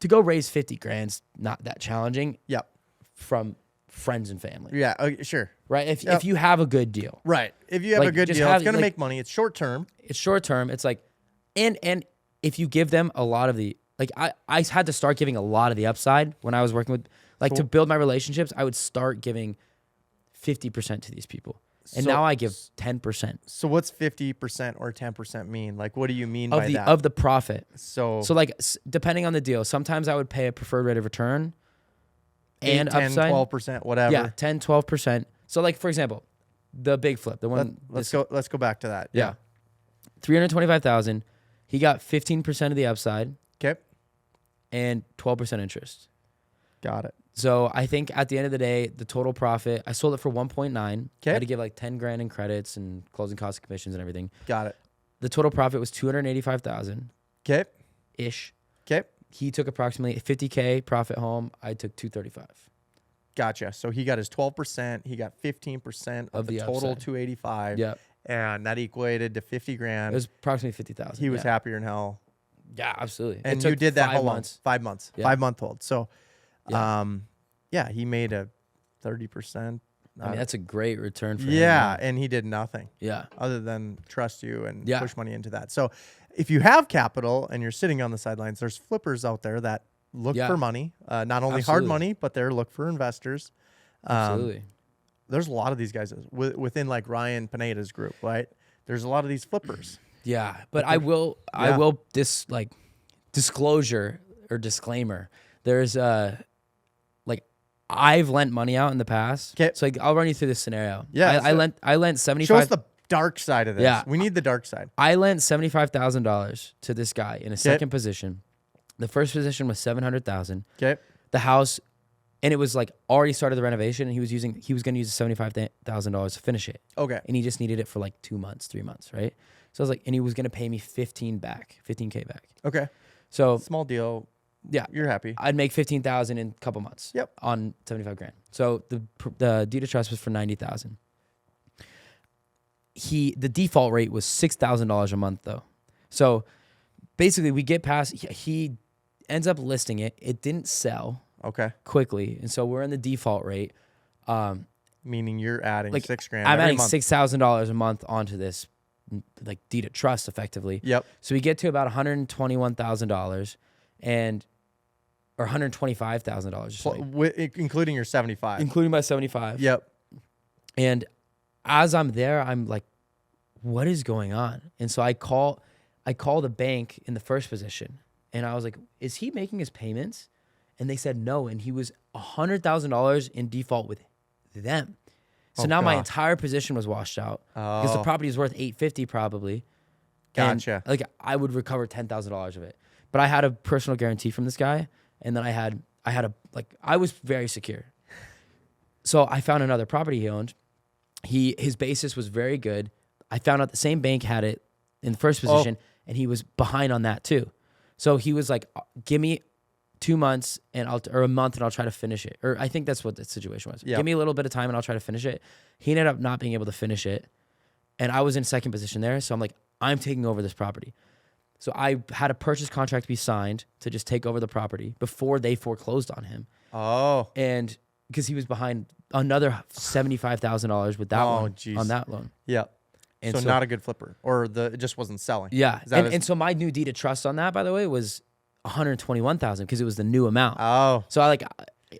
to go raise 50 grand's not that challenging. Yep. From friends and family. Yeah. Sure. Right. If you have a good deal. Right. If you have Like, a good just deal, have- it's going to like- make money. It's short term. It's short term. It's like, and if you give them a lot of the, like I had to start giving a lot of the upside when I was working with, like to build my relationships, I would start giving 50% to these people. And now I give 10%. So what's 50% or 10% mean? Like, what do you mean by that? Of the profit. So like depending on the deal, sometimes I would pay a preferred rate of return 8, and 10, upside. 12%, whatever. Yeah, 10, 12%. So like for example, the big flip, the one. Let's go back to that. Yeah. 325,000. He got 15% of the upside. Okay. And 12% interest. Got it. So I think at the end of the day, the total profit, I sold it for 1.9. I had to give like 10 grand in credits and closing costs, commissions and everything. Got it. The total profit was 285,000. Okay. Ish. Okay. He took approximately 50K profit home. I took 235. Gotcha. So he got his 12%. He got 15% of the total upside. 285. Yep. And that equated to 50 grand. It was approximately 50,000. He was happier than hell. Yeah, absolutely. And you did that how long? 5 months. Yeah. 5-month hold. So, Yeah. he made a 30%. I mean, that's a great return for him. Yeah, and he did nothing. Yeah. Other than trust you and Yeah. push money into that. So if you have capital and you're sitting on the sidelines, there's flippers out there that look for money. Not only hard Absolutely. money, but they're look for investors. Absolutely. There's a lot of these guys within like Ryan Pineda's group, right? There's a lot of these flippers. Yeah, but I will disclosure or disclaimer. There's I've lent money out in the past. 'Kay. So I'll run you through this scenario. Yeah, I lent 75. Show us the dark side of this. Yeah. We need the dark side. I lent $75,000 to this guy in a second position. The first position was 700,000. Okay. The house, and it was like already started the renovation, and he was going to use the $75,000 to finish it. Okay. And he just needed it for like 2 months, 3 months, right? So I was like, and he was going to pay me 15K back. Okay. So Small deal. yeah, You're happy. I'd make 15,000 in a couple months. Yep. On 75 grand. So the deed of trust was for 90,000. The default rate was $6,000 a month though. So basically we get past, he ends up listing it. It didn't sell Okay. quickly. And so we're in the default rate. Meaning you're adding Like 6 grand. I'm every adding month. $6,000 a month onto this like deed of trust effectively. Yep. So we get to about $121,000 or $125,000, Including your 75. including my 75. Yep. And as I'm there, I'm like, what is going on? And so I call the bank in the first position, and I was like, is he making his payments? And they said no, and he was $100,000 in default with them. So now my gosh. entire position was washed out because the property is worth $850 probably. And, Gotcha. like I would recover $10,000 of it, but I had a personal guarantee from this guy, and then I was very secure. So I found another property he owned. His basis was very good. I found out the same bank had it in the first position, and he was behind on that too. So he was like, give me 2 months or a month and I'll try to finish it. Or I think that's what the situation was. Yep. Give me a little bit of time and I'll try to finish it. He ended up not being able to finish it. And I was in second position there. So I'm like, I'm taking over this property. So I had a purchase contract be signed to just take over the property before they foreclosed on him. Oh. And because he was behind another $75,000 with that one on that loan. Yeah. And so not a good flipper, or it just wasn't selling. Yeah. And so my new deed of trust on that, by the way, was $121,000 because it was the new amount. Oh. So I like,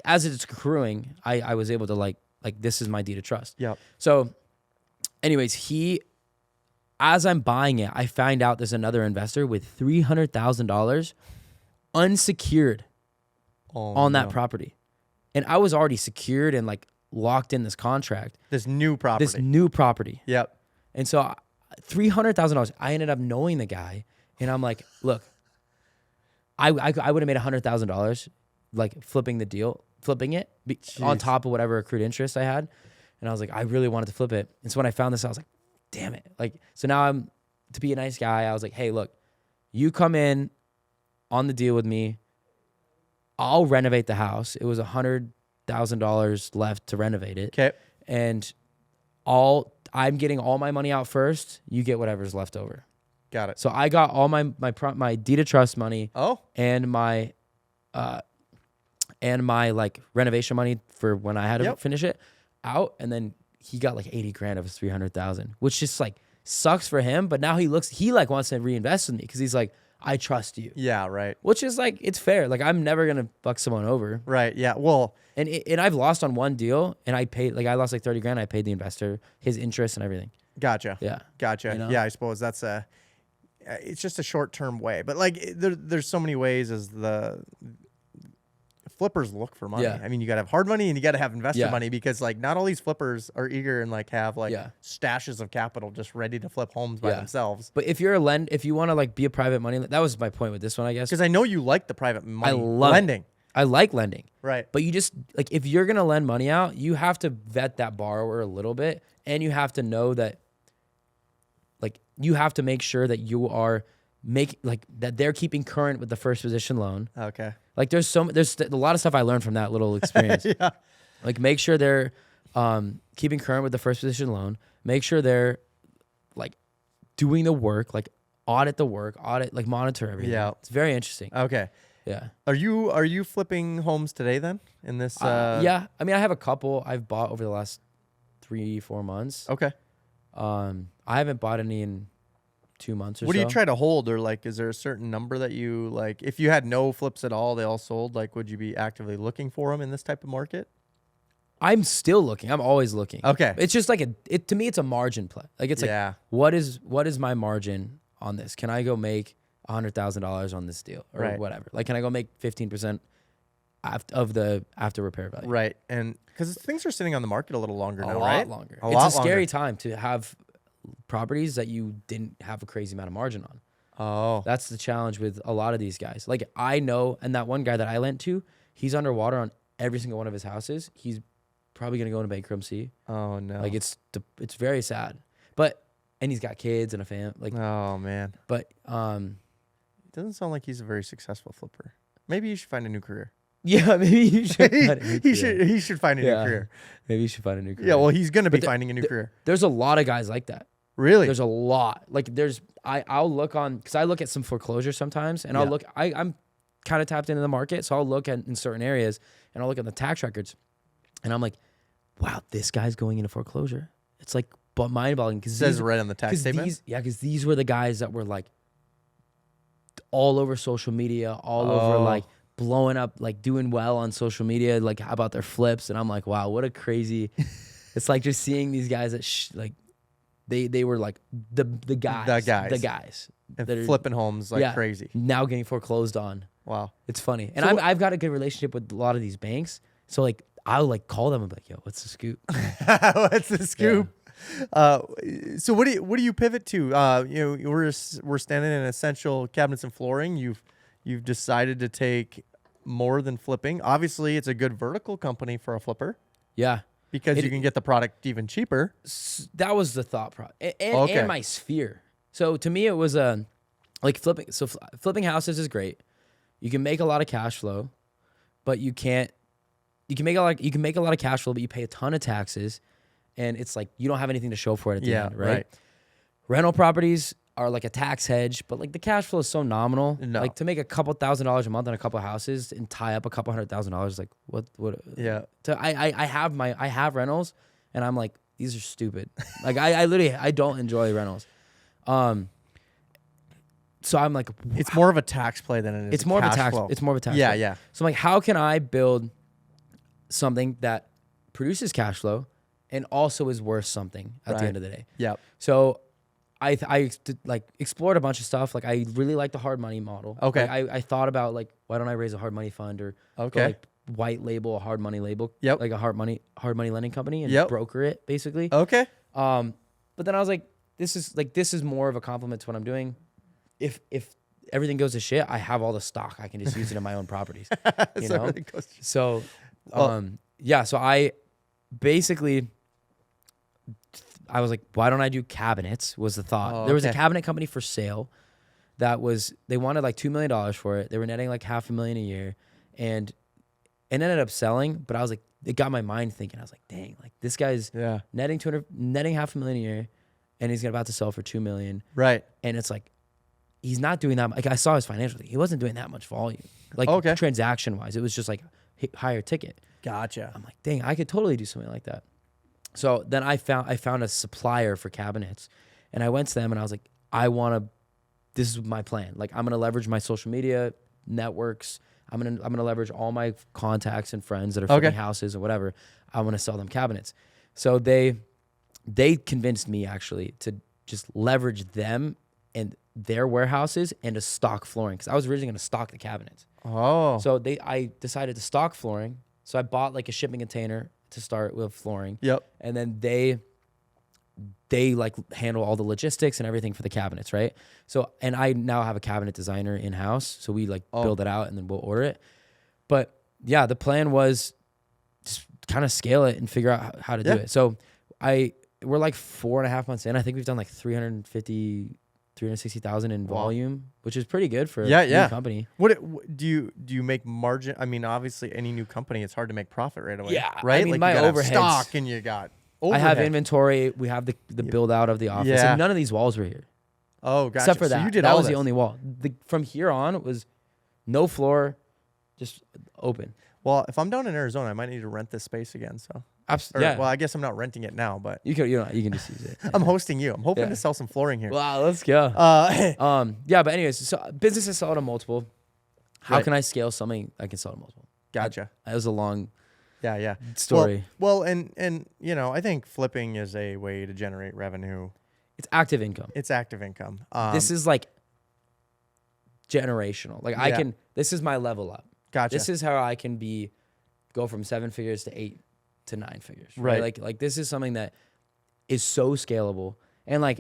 as it's accruing, I was able to like this is my deed of trust. Yep. So anyways, as I'm buying it, I find out there's another investor with $300,000 unsecured on that property. And I was already secured and like locked in this contract. This new property. Yep. And so $300,000, I ended up knowing the guy and I'm like, look, I would have made $100,000 like flipping it on top of whatever accrued interest I had. And I was like, I really wanted to flip it. And so when I found this, I was like, damn it. Like, so now to be a nice guy, I was like, hey, look, you come in on the deal with me. I'll renovate the house. It was $100,000 left to renovate it. Okay. And I'm getting all my money out first. You get whatever's left over. Got it. So I got all my deed of trust money. Oh. And my like renovation money for when I had to finish it out. And then he got like 80 grand of his 300,000, which just like sucks for him. But now he like wants to reinvest in me because he's like, I trust you. Yeah, right. Which is like, it's fair. Like I'm never gonna fuck someone over. Right. Yeah. Well, and I've lost on one deal, and I lost like 30 grand. I paid the investor his interest and everything. Gotcha. Yeah. Gotcha. You know? Yeah. I suppose that's it's just a short-term way, but like there's so many ways as the flippers look for money. Yeah. I mean, you got to have hard money and you got to have investor money, because like not all these flippers are eager and like have like stashes of capital just ready to flip homes by themselves. But if you're if you want to like be a private money, that was my point with this one, I guess. Because I know you like the private money. I love lending. I like lending. Right. But you just like, if you're going to lend money out, you have to vet that borrower a little bit, and you have to know that like you have to make sure that you are that they're keeping current with the first position loan. Okay. Like there's a lot of stuff I learned from that little experience. Yeah. Like make sure they're keeping current with the first position loan. Make sure they're like doing the work, like audit like monitor everything. Yeah. It's very interesting. Okay. Yeah. Are you flipping homes today then in this? Yeah. I mean, I have a couple I've bought over the last 3-4 months. Okay. I haven't bought any in 2 months or so. What do you try to hold, or like, is there a certain number that you like? If you had no flips at all, they all sold. Like, would you be actively looking for them in this type of market? I'm still looking. I'm always looking. Okay. It's just like to me, it's a margin play. Like it's like, what is my margin on this? Can I go make $100,000 on this deal or whatever? Like, can I go make 15% of the after repair value? Right. And because things are sitting on the market a little longer now, right? A lot longer. It's a scary time to have properties that you didn't have a crazy amount of margin on. Oh. That's the challenge with a lot of these guys. Like I know, and that one guy that I lent to, he's underwater on every single one of his houses. He's probably going to go into bankruptcy. Oh no. Like it's very sad. And he's got kids and a family. Like, oh man. But it doesn't sound like he's a very successful flipper. Maybe you should find a new career. Yeah, maybe you should. He should find a new career. Maybe you should find a new career. Yeah, well, he's going to be finding a new career. There's a lot of guys like that. Really? There's a lot. Like I'll look on, because I look at some foreclosures sometimes, and I'll look. I'm kind of tapped into the market, so I'll look at in certain areas, and I'll look at the tax records, and I'm like, wow, this guy's going into foreclosure. It's like mind-boggling. It says right on the tax statement. Because these were the guys that were like all over social media, all over like blowing up, like doing well on social media, like about their flips, and I'm like, wow, what a crazy. It's like just seeing these guys that like they were like the guys and flipping homes like crazy, now getting foreclosed on. Wow, it's funny. And so I've got a good relationship with a lot of these banks, so like I'll like call them and be like, yo, what's the scoop? What's the scoop? Yeah. So what do you pivot to? We're standing in essential cabinets and flooring. You've decided to take more than flipping. Obviously, it's a good vertical company for a flipper. Yeah. Because you can get the product even cheaper. That was the thought process. And my sphere. So to me, it was like flipping. So flipping houses is great. You can make a lot of cash flow, but you can't. You can make a lot of cash flow, but you pay a ton of taxes, and it's like you don't have anything to show for it at the end, right? Rental properties are like a tax hedge, but like the cash flow is so nominal. No. Like to make a couple $1,000s a month on a couple houses and tie up a couple $100,000, like what? Yeah. I have rentals, and I'm like, these are stupid. Like I literally don't enjoy rentals. So I'm like, it's more of a tax play than it is. It's more of a tax flow. It's more of a tax Yeah, flow. yeah. So I'm like, how can I build something that produces cash flow and also is worth something at the end of the day? Yep. So I like explored a bunch of stuff. Like I really like the hard money model. Okay. Like, I thought about like, why don't I raise a hard money fund or go, like white label a hard money label? Yep. Like a hard money lending company and broker it basically. Okay. But then I was like, this is more of a compliment to what I'm doing. If everything goes to shit, I have all the stock. I can just use it in my own properties. You know? So so I basically I was like, why don't I do cabinets? Was the thought. There was a cabinet company for sale they wanted like $2 million for it. They were netting like $500,000 a year, and it ended up selling. But I was like, it got my mind thinking. I was like, dang, like this guy's netting $500,000 a year, and he's about to sell for $2 million. Right. And it's like, he's not doing that. Like I saw his financials. He wasn't doing that much volume. Like transaction wise, it was just like higher ticket. Gotcha. I'm like, dang, I could totally do something like that. So then I found a supplier for cabinets, and I went to them and I was like, this is my plan. Like I'm gonna leverage my social media networks. I'm gonna leverage all my contacts and friends that are flipping houses or whatever. I want to sell them cabinets. So they convinced me actually to just leverage them and their warehouses and to stock flooring, because I was originally gonna stock the cabinets. Oh. So I decided to stock flooring. So I bought like a shipping container to start with flooring. Yep. And then they like handle all the logistics and everything for the cabinets, right? So, and I now have a cabinet designer in-house, so we like build it out and then we'll order it. But yeah, the plan was just kind of scale it and figure out how to do it. So we're like 4.5 months in. I think we've done like 360,000 in volume, which is pretty good for a new company. What do you make margin? I mean, obviously, any new company, it's hard to make profit right away. Yeah, right. I mean, like my you gotta overheads, have stock, and you got overhead. I have inventory. We have the build out of the office, and none of these walls were here. Oh, gotcha. Except for that. So you did that all was this. the only wall. From here on, it was no floor, just open. Well, if I'm down in Arizona, I might need to rent this space again. So. Yeah. Well, I guess I'm not renting it now, but you can just use it. I'm hosting you. I'm hoping to sell some flooring here. Wow, let's go. But anyways, so businesses sell to multiple. How can I scale something I can sell to multiple? Gotcha. That was a long story. Well, and I think flipping is a way to generate revenue. It's active income. This is like generational. Like this is my level up. Gotcha. This is how I can go from 7 figures to 8 to 9 figures. Right. Like this is something that is so scalable. And like,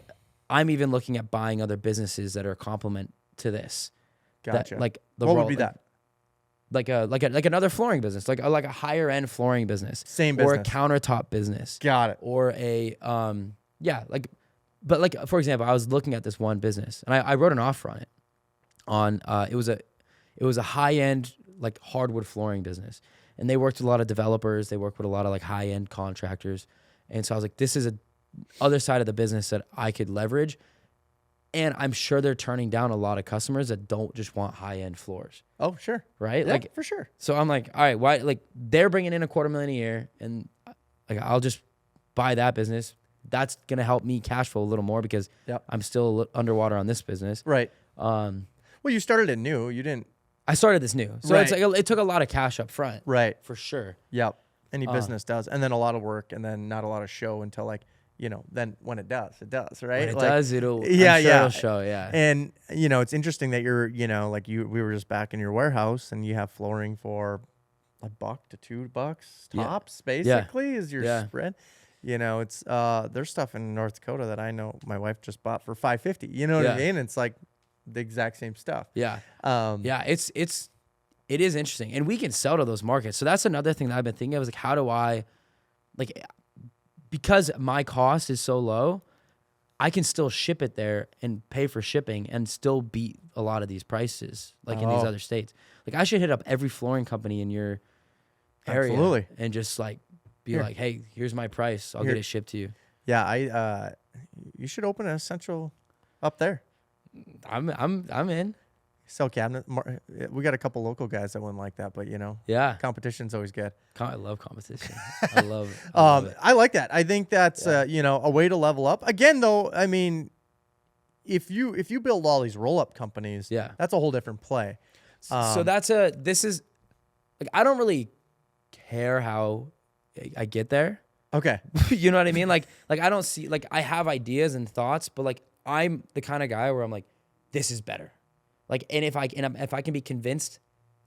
I'm even looking at buying other businesses that are a complement to this. Gotcha. What would be that? Like another flooring business, like a higher end flooring business. Same business. Or a countertop business. Got it. Or but for example, I was looking at this one business and I wrote an offer on it. It was a high end like hardwood flooring business, and they worked with a lot of developers. They worked with a lot of like high end contractors, and so I was like, this is a other side of the business that I could leverage. And I'm sure they're turning down a lot of customers that don't just want high end floors. Oh, sure. Right? Yeah, like for sure. So I'm like, all right, why? Like they're bringing in $250,000 a year, and like I'll just buy that business. That's gonna help me cash flow a little more because I'm still underwater on this business. Right. Well, you started it new. You didn't. I started this new, so it's like it took a lot of cash up front. Right. For sure. Yep. Any business does, and then a lot of work, and then not a lot of show until like. Then when it does, right? When it does, it'll show, yeah. And, it's interesting that you're, we were just back in your warehouse and you have flooring for $1 to $2 tops, basically, is your spread. It's, there's stuff in North Dakota that I know my wife just bought for $550. You know what I mean? It's like the exact same stuff. Yeah. It is interesting. And we can sell to those markets. So that's another thing that I've been thinking of is like, how do I, like, because my cost is so low, I can still ship it there and pay for shipping and still beat a lot of these prices, like in these other states. Like I should hit up every flooring company in your area Absolutely. and just like be like, hey, here's my price. I'll get it shipped to you. Yeah, you should open an Essential up there. I'm in. Sell cabinet. We got a couple local guys that wouldn't like that, but Yeah. competition's always good. I love competition. I love it. I love it. I like that. I think that's a way to level up. Again, though, I mean, if you build all these roll up companies, that's a whole different play. So this is like I don't really care how I get there. Okay. You know what I mean? Like I don't see, like I have ideas and thoughts, but like I'm the kind of guy where I'm like, this is better. Like, and if I can be convinced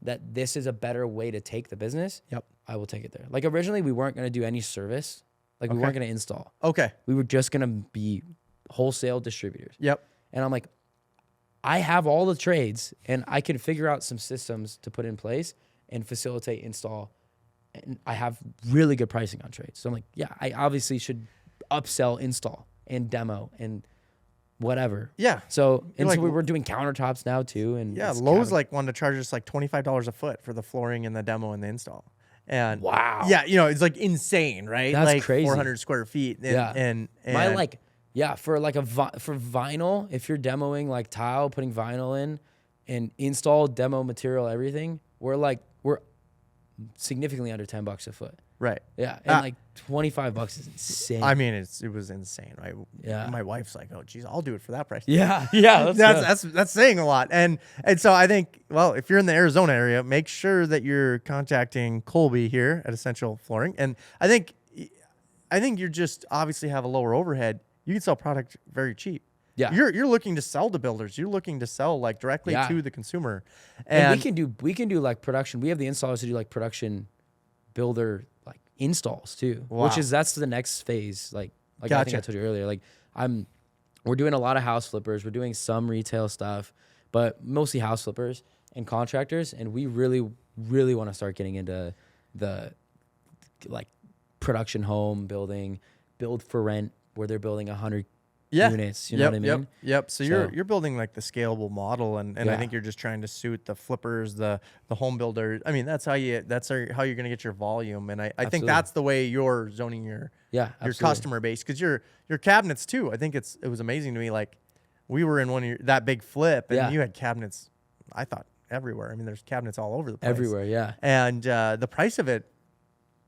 that this is a better way to take the business, I will take it there. Like originally we weren't going to do any service. Like we weren't going to install. Okay. We were just going to be wholesale distributors. Yep. And I'm like, I have all the trades and I can figure out some systems to put in place and facilitate install. And I have really good pricing on trades. So I'm like, yeah, I obviously should upsell install and demo and whatever. Yeah. So we were doing countertops now too. And Lowe's wanted to charge us like $25 a foot for the flooring and the demo and the install. And wow. Yeah, it's like insane, right? That's like crazy. 400 square feet. And my for vinyl, if you're demoing like tile, putting vinyl in and install, demo material, everything, we're significantly under $10 a foot. Right. Yeah. And $25 is insane. I mean, it was insane, right? Yeah. My wife's like, oh, geez, I'll do it for that price. Yeah. Yeah. That's saying a lot. And so I think, well, if you're in the Arizona area, make sure that you're contacting Colby here at Essential Flooring. And I think you just obviously have a lower overhead. You can sell product very cheap. Yeah. You're looking to sell to builders. You're looking to sell like directly to the consumer. And we can do like production. We have the installers to do like production builder like installs too. Wow. That's the next phase. Like Gotcha. I think I told you earlier. Like we're doing a lot of house flippers. We're doing some retail stuff, but mostly house flippers and contractors. And we really, really want to start getting into the like production home building, build for rent, where they're building 100 units. You know what I mean? Yep. So you're building like the scalable model, and I think you're just trying to suit the flippers, the home builder. I mean, that's how you're going to get your volume, and I think that's the way you're zoning your customer base, because your cabinets too. I think it was amazing to me. Like we were in that big flip, and you had cabinets. I thought everywhere. I mean, there's cabinets all over the place. Everywhere, yeah. And the price of it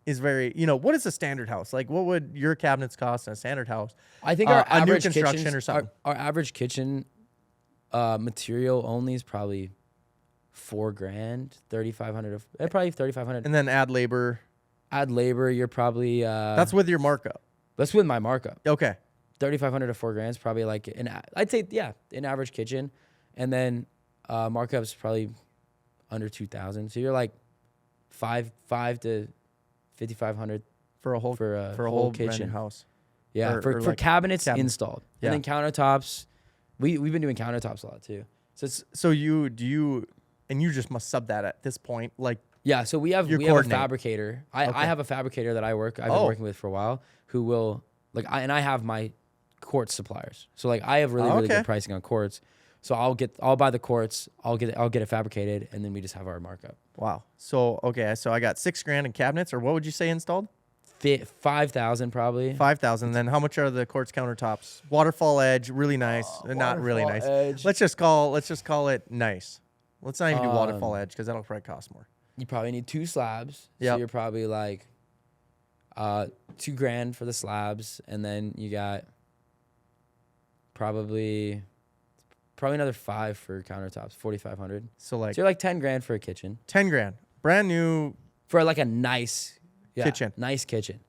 is very, what is a standard house? Like, what would your cabinets cost in a standard house? I think our average new construction or something. Our average kitchen material only is probably $4,000, $3,500. Probably $3,500. And then add labor. You're probably that's with your markup. That's with my markup. Okay. $3,500 to $4,000 is probably like I'd say an average kitchen, and then markup's probably under $2,000. So you're like five to $5,500 for a whole kitchen house. Yeah, for like cabinets installed. Yeah. And then countertops. We've been doing countertops a lot too. So you just must sub that at this point, like. Yeah, so we have a fabricator. I have a fabricator that I've been working with for a while, who will I have my quartz suppliers. So like I have really good pricing on quartz. So I'll buy the quartz, I'll get it fabricated, and then we just have our markup. Wow. So so I got $6,000 in cabinets, or what would you say installed? 5,000 probably. 5,000. Then how much are the quartz countertops? Waterfall edge, really nice. Not really nice. Edge. Let's just call it nice. Let's not even do waterfall edge, because that'll probably cost more. You probably need 2 slabs. Yep. So you're probably like $2,000 for the slabs, and then you got probably another 5 for countertops, 4,500. So you're like $10,000 for a kitchen. $10,000, brand new for like a nice kitchen. Nice kitchen.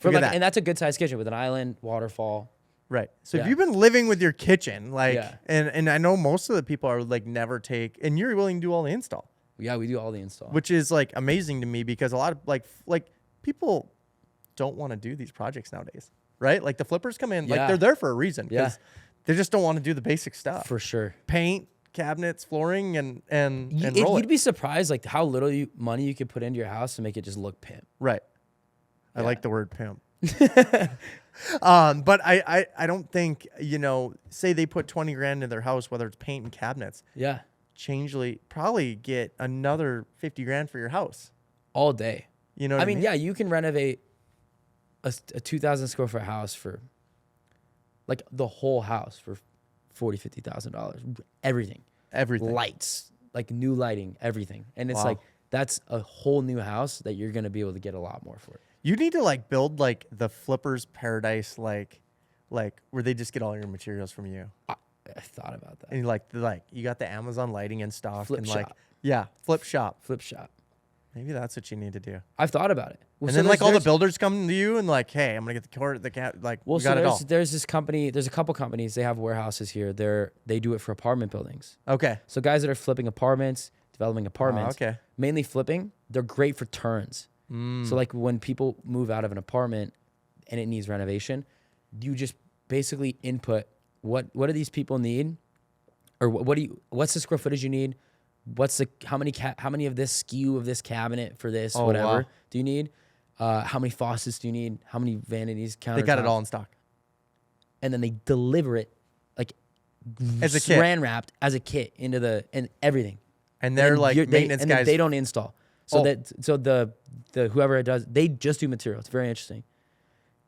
And that's a good sized kitchen with an island, waterfall. Right. So if you've been living with your kitchen, and I know most of the people are like never take, and you're willing to do all the install. Yeah, we do all the install. Which is like amazing to me, because a lot of like people don't want to do these projects nowadays, right? Like the flippers come in, like they're there for a reason, because they just don't want to do the basic stuff. For sure. Paint, cabinets, flooring, and roll You'd be surprised like how little money you could put into your house to make it just look pimp. Right. I like the word pimp. But I don't think, say they put 20 grand in their house, whether it's paint and cabinets. Yeah. Changely probably get another 50 grand for your house. All day. You know what I mean? Yeah, you can renovate a 2,000 square foot house for like the whole house for $40,000, $50,000. Everything. Lights, like new lighting, everything. And it's like, that's a whole new house that you're going to be able to get a lot more for. You need to like build like the Flippers Paradise, like where they just get all your materials from you. I thought about that. And like you got the Amazon lighting and stuff. Flip and shop. Flip shop. Flip shop. Maybe that's what you need to do. I've thought about it. Well, and then like all the builders come to you and like, hey, I'm gonna get the cat. Like, well, got it all. There's this company. There's a couple companies. They have warehouses here. They do it for apartment buildings. Okay. So guys that are flipping apartments, developing apartments. Okay. Mainly flipping. They're great for turns. So like when people move out of an apartment and it needs renovation, you just basically input what do these people need, or what's the square footage you need, how many of this SKU of this cabinet for this whatever do you need, how many faucets do you need, how many vanities, countertops. They got it all in stock, and then they deliver it like as a kit, saran wrapped as a kit into and everything. And they're like maintenance guys. They don't install. So the whoever it does, they just do material. It's very interesting.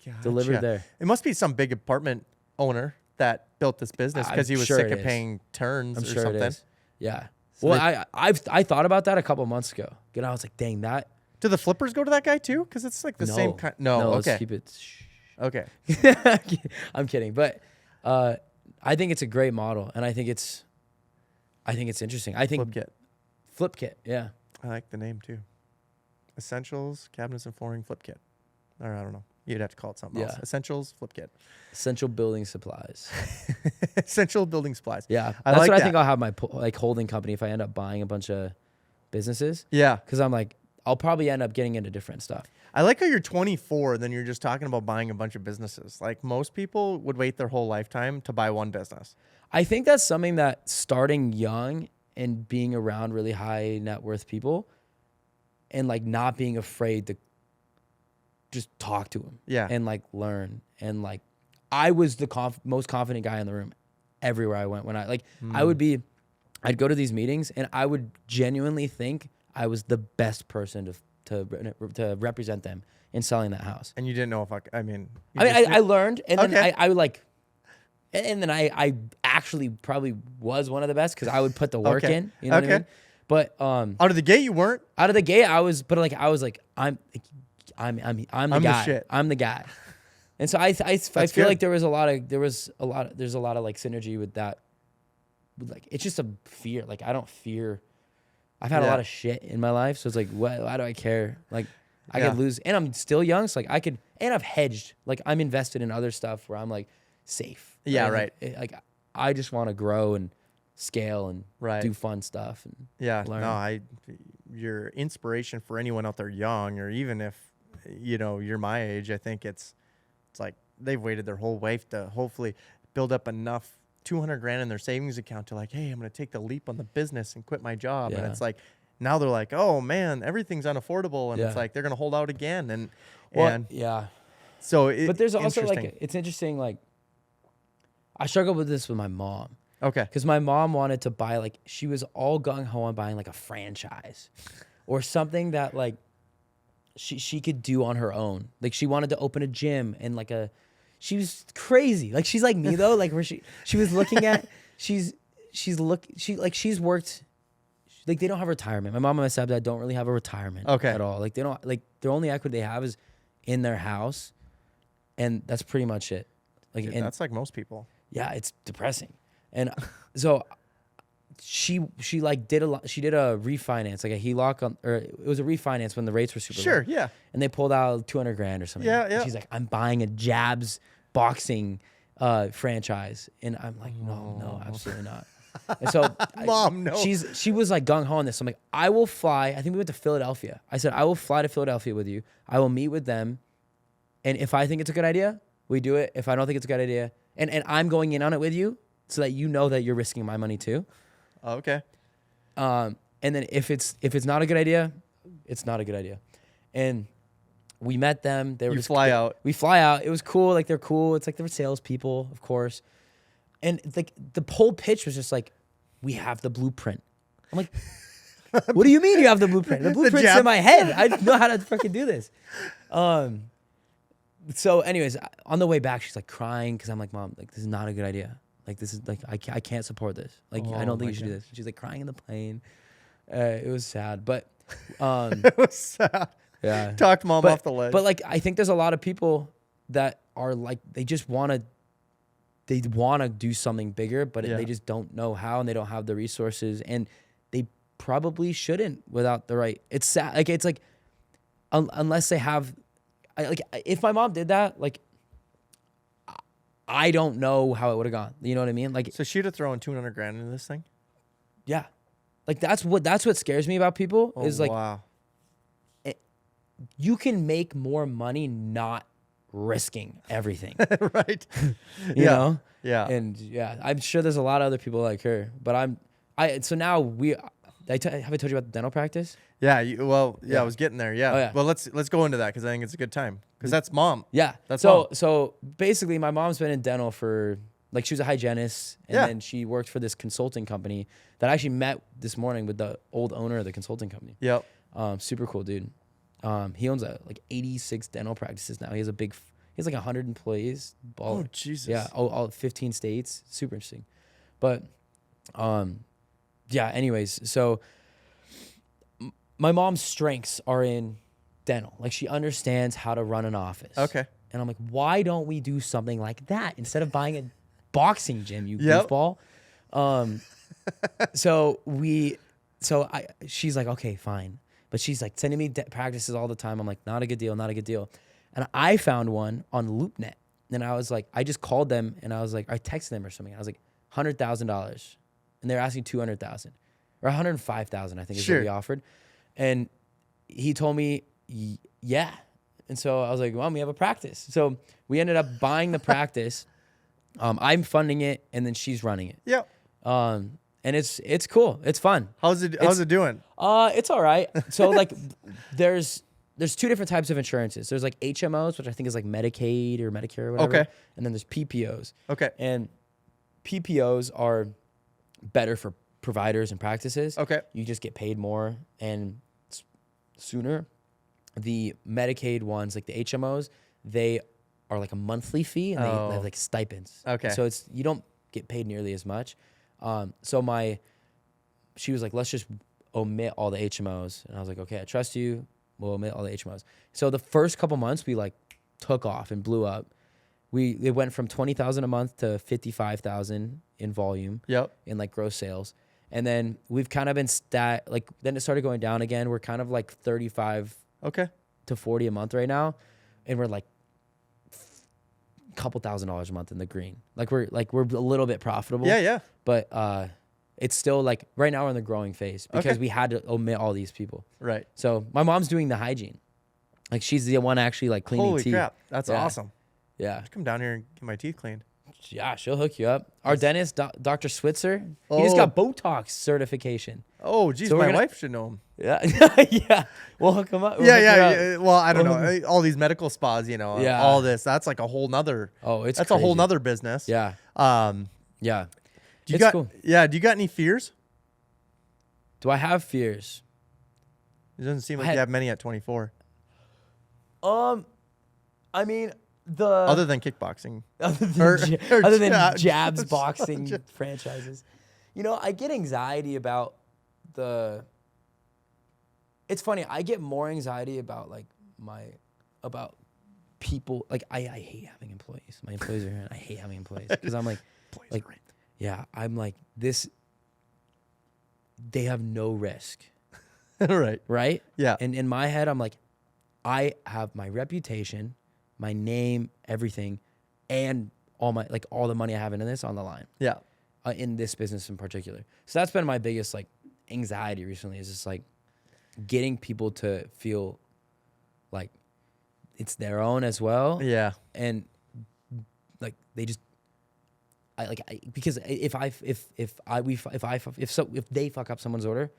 Gotcha. Delivered there. It must be some big apartment owner that built this business because he was sick of paying turns or something. It is. Yeah. So well, I thought about that a couple months ago. And I was like, dang, that. Do the flippers go to that guy too? Because it's like the same kind. No, okay. Let's keep it. Okay. I'm kidding, but I think it's a great model, and I think it's interesting. I think Flip kit. Yeah. I like the name too. Essentials, cabinets and flooring, flip kit. Or I don't know. You'd have to call it something else. Essentials, flip kit. Essential building supplies. Essential building supplies. Yeah. That's what I think I'll have my holding company if I end up buying a bunch of businesses. Yeah. Because I'm like, I'll probably end up getting into different stuff. I like how you're 24, then you're just talking about buying a bunch of businesses. Like most people would wait their whole lifetime to buy one business. I think that's something that starting young and being around really high net worth people and like not being afraid to just talk to them. Yeah. And like learn. And like I was the most confident guy in the room everywhere I went. When I'd go to these meetings and I would genuinely think I was the best person to represent them in selling that house. And you didn't know if I learned, and then I would like, and then I actually probably was one of the best because I would put the work in. You know what I mean? But out of the gate, you weren't. Out of the gate, I was like, I'm the guy. The shit. I'm the guy. And so I feel like there's a lot of like synergy with that. Like it's just a fear. Like I don't fear. I've had a lot of shit in my life, so it's like, why do I care? Like, I could lose, and I'm still young, so like and I've hedged. Like I'm invested in other stuff where I'm like safe. Yeah, right. Like I just want to grow and scale and do fun stuff and learn. No, you're inspiration for anyone out there young, or even if you're my age. I think it's like they've waited their whole life to hopefully build up enough 200 grand in their savings account to like, hey, I'm going to take the leap on the business and quit my job. And it's like, now they're like, oh man, everything's unaffordable. And it's like, they're going to hold out again. So, but there's also like, it's interesting. Like I struggled with this with my mom. Okay. Cause my mom wanted to buy, like, she was all gung ho on buying like a franchise or something that like she could do on her own. Like she wanted to open a gym and like she was crazy. Like she's like me though. Like where she was looking at, she's worked. Like they don't have retirement. My mom and my stepdad don't really have a retirement at all. Like they don't, like the only equity they have is in their house, and that's pretty much it. Like Dude, that's like most people. Yeah, it's depressing. And so she like did a refinance, like a HELOC or it was a refinance when the rates were super low. Yeah. And they pulled out 200 grand or something. Yeah. And she's like, I'm buying a Jabs boxing franchise. And I'm like, no, absolutely not. And so Mom, no. She was like gung ho on this. I'm like, I will fly. I think we went to Philadelphia. I said, I will fly to Philadelphia with you. I will meet with them. And if I think it's a good idea, we do it. If I don't think it's a good idea, and I'm going in on it with you so that you know that you're risking my money too. Okay. And then if it's not a good idea, it's not a good idea. And we met them. They were You fly out. We fly out. It was cool. Like they're cool. It's like they're salespeople, of course. And like the whole pitch was just like, we have the blueprint. I'm like, what do you mean you have the blueprint? The blueprint's in my head. I know how to freaking do this. So anyways, on the way back, she's like crying because I'm like, Mom, like this is not a good idea. Like this is like I can't support this. Like I don't think you should do this. She's like crying in the plane. It was sad, but It was sad. yeah, Talked Mom off the ledge. But like I think there's a lot of people that are like they want to do something bigger, but they just don't know how, and they don't have the resources, and they probably shouldn't without the right. It's sad. Like it's like unless they have. Like if my mom did that, like I don't know how it would have gone. You know what I mean? Like so she'd have thrown $200,000 into this thing. Yeah, like that's what scares me about people is like, wow, you can make more money not risking everything, right? you know? Yeah, and I'm sure there's a lot of other people like her, but so now have I told you about the dental practice? Yeah. I was getting there. Yeah. Oh, yeah. Well, let's go into that because I think it's a good time because that's Mom. Yeah. That's so Mom. so basically, my mom's been in dental for like she was a hygienist, and then she worked for this consulting company that I actually met this morning with the old owner of the consulting company. Yep. Super cool dude. He owns like 86 dental practices now. He has like 100 employees. Oh Jesus. Yeah. All 15 states. Super interesting. But yeah. Anyways, so my mom's strengths are in dental. Like she understands how to run an office. Okay. And I'm like, why don't we do something like that instead of buying a boxing gym, you goofball? She's like, okay, fine. But she's like sending me practices all the time. I'm like, not a good deal, not a good deal. And I found one on LoopNet. And I was like, I just called them and I was like, I texted them or something. I was like, $100,000. And they're asking $200,000 or $105,000, I think is what he offered. And he told me, yeah. And so I was like, Mom, we have a practice. So we ended up buying the practice. I'm funding it, and then she's running it. Yep. And it's cool. It's fun. How's it doing? It's all right. So like, there's two different types of insurances. There's like HMOs, which I think is like Medicaid or Medicare or whatever. Okay. And then there's PPOs. Okay. And PPOs are better for providers and practices. Okay. You just get paid more and sooner. The Medicaid ones, like the HMOs, they are like a monthly fee and they have like stipends. Okay. So you don't get paid nearly as much. She was like, let's just omit all the HMOs. And I was like, okay, I trust you. We'll omit all the HMOs. So the first couple months we like took off and blew up. It went from 20,000 a month to 55,000 in volume. Yep. In like gross sales. And then we've kind of been then it started going down again. We're kind of like 35 to 40 a month right now. And we're like a couple $1,000s a month in the green. Like we're a little bit profitable. Yeah, yeah. But it's still like right now we're in the growing phase because we had to omit all these people. Right. So my mom's doing the hygiene. Like she's the one actually like cleaning teeth. Holy crap. That's awesome. Yeah. Come down here and get my teeth cleaned. Yeah, she'll hook you up. Our dentist, Dr. 𝗨H𝗳𝗍𝗹𝗍, he just got Botox certification. Oh, geez, so my wife should know him. Yeah, yeah. We'll hook him up. Yeah. Well, I don't know. All these medical spas, all this. That's like a whole nother. That's crazy. A whole nother business. Yeah. Yeah. Do you got any fears? Do I have fears? It doesn't seem like you have many at 24. I mean, other than kickboxing, other than jabs boxing franchises, I get anxiety about it's funny. I get more anxiety about about people. Like I hate having employees. My employees are here. I hate having employees because I'm I'm like this. They have no risk. Right. Yeah. And in my head, I'm like, I have my reputation, my name, everything, and all the money I have in this on the line. Yeah. In this business in particular. So that's been my biggest anxiety recently is just getting people to feel like it's their own as well. Yeah. And they just because if they fuck up someone's order,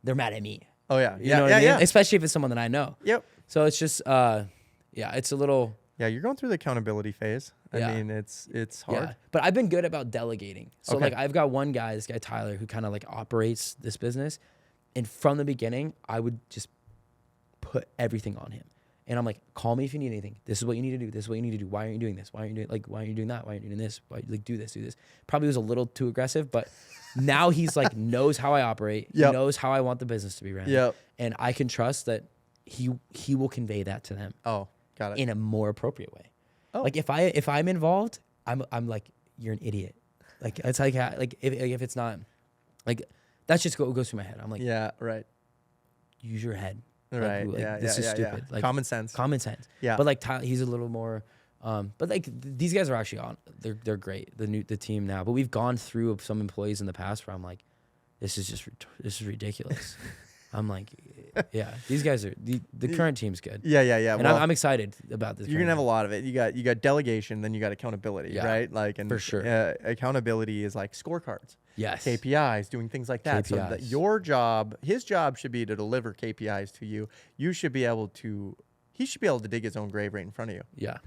they're mad at me. Oh yeah. You know what I mean? Especially if it's someone that I know. Yep. So it's just Yeah, it's a little. Yeah, you're going through the accountability phase. Yeah. I mean, it's hard. Yeah, but I've been good about delegating. So Okay. like I've got one guy, this guy Tyler, who kind of like operates this business, and from the beginning, I would just put everything on him. And I'm like, call me if you need anything. This is what you need to do. This is what you need to do. Why aren't you doing this? Why aren't you doing why aren't you doing that? Why aren't you doing this? Why like do this? Probably was a little too aggressive, but now he's like knows how I operate. Yep. He knows how I want the business to be ran. Yep. And I can trust that he will convey that to them Oh, got it. in a more appropriate way. Oh. Like if I'm involved, I'm like, you're an idiot. Like it's like if it's not like that's just goes through my head. I'm like, Yeah, right. use your head. Right. Like, yeah, this yeah, is yeah, stupid. yeah. Like Common sense. Common sense. Yeah. But like Tyler, he's a little more. But like these guys are actually on. They're great. The team now. But we've gone through some employees in the past where I'm like, this is ridiculous. I'm like, yeah, these guys are the current team's good. Yeah, yeah, yeah. And Well, I'm excited about this. you're gonna have a lot of it. You got delegation, then you got accountability, Yeah, right? Like, and for sure. Accountability is like scorecards, Yes. KPIs, doing things like that. So that KPIs. your job, his job should be to deliver KPIs to you. You should be able to. He should be able to dig his own grave right in front of you. Yeah.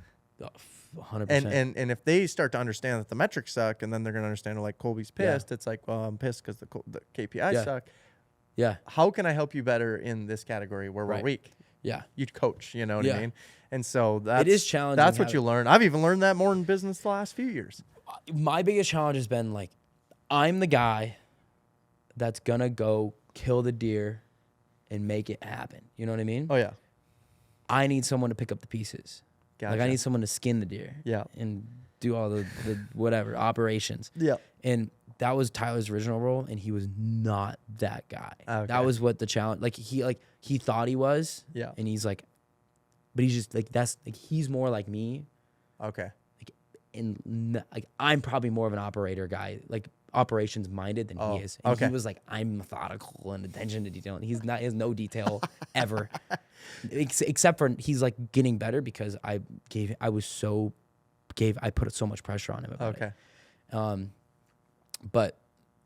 100%. And if they start to understand that the metrics suck, and then they're gonna understand like Colby's Yeah. pissed. It's like, well, I'm pissed because the KPIs Yeah. suck. Yeah. How can I help you better in this category where we're Right. weak? Yeah. You coach, you know what Yeah. I mean? And so that's is challenging That's what having- you learn. I've even learned that more in business the last few years. My biggest challenge has been like, I'm the guy that's gonna go kill the deer and make it happen. You know what I mean? Oh yeah. I need someone to pick up the pieces. Like I Gotcha. need someone to skin the deer. Yeah. And do all the whatever operations. Yeah. And that was Tyler's original role, and he was not that guy. Okay. That was what the challenge. Like he thought he was. Yeah. And he's like, but he's just like that's like he's more like me. Okay. Like I'm probably more of an operator guy, like operations minded than Oh, he is. And okay. he was like, I'm methodical and attention to detail. And he's not. He has no detail ever, except for he's like getting better because I put so much pressure on him about Okay. it. But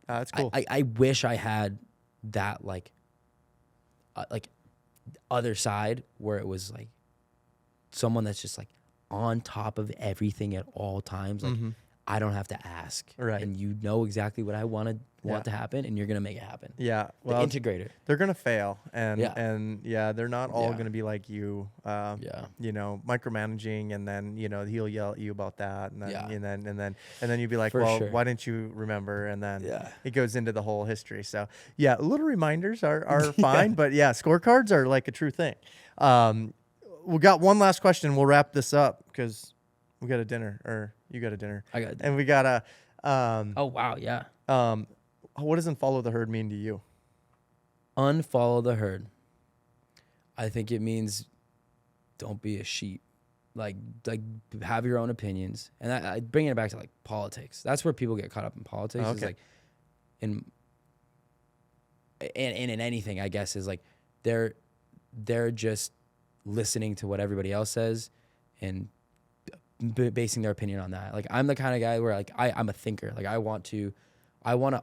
That's cool. I wish I had that like other side where it was like someone that's just like on top of everything at all times. Like I don't have to ask, Right. And you know exactly what I want Yeah. to happen, and you're gonna make it happen. yeah. The Well, integrator. they're gonna fail, and Yeah. they're not all Yeah. gonna be like you. Yeah. You know, micromanaging, and then he'll yell at you about that, and then Yeah. and then you'd be like, For well, sure. why didn't you remember? And then Yeah. it goes into the whole history. So yeah, little reminders are fine, but yeah, scorecards are like a true thing. We got one last question. We'll wrap this up because we got a dinner, or you got a dinner, I got. and we got a. Oh wow, yeah. What doesn't follow the herd mean to you? Unfollow the herd. I think it means don't be a sheep. Like have your own opinions, and I bringing it back to like politics. That's where people get caught up in politics. Is Okay. like in anything, I guess, is like they're just listening to what everybody else says and basing their opinion on that. Like I'm the kind of guy where like I'm a thinker. Like I want to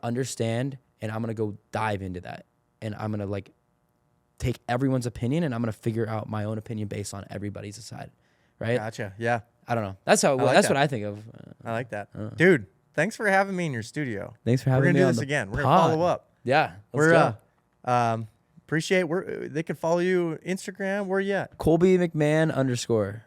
understand, and I'm gonna go dive into that, and I'm gonna like take everyone's opinion, and I'm gonna figure out my own opinion based on everybody's side, right? Gotcha. Yeah, I don't know. That's how. like That's that. what I think of. I like that, dude. Thanks for having me in your studio. Thanks for We're having gonna me do on this the again. We're pod. gonna follow up. Yeah, let's We're go. appreciate. They can follow you Instagram. Where you at? Colby McMahon _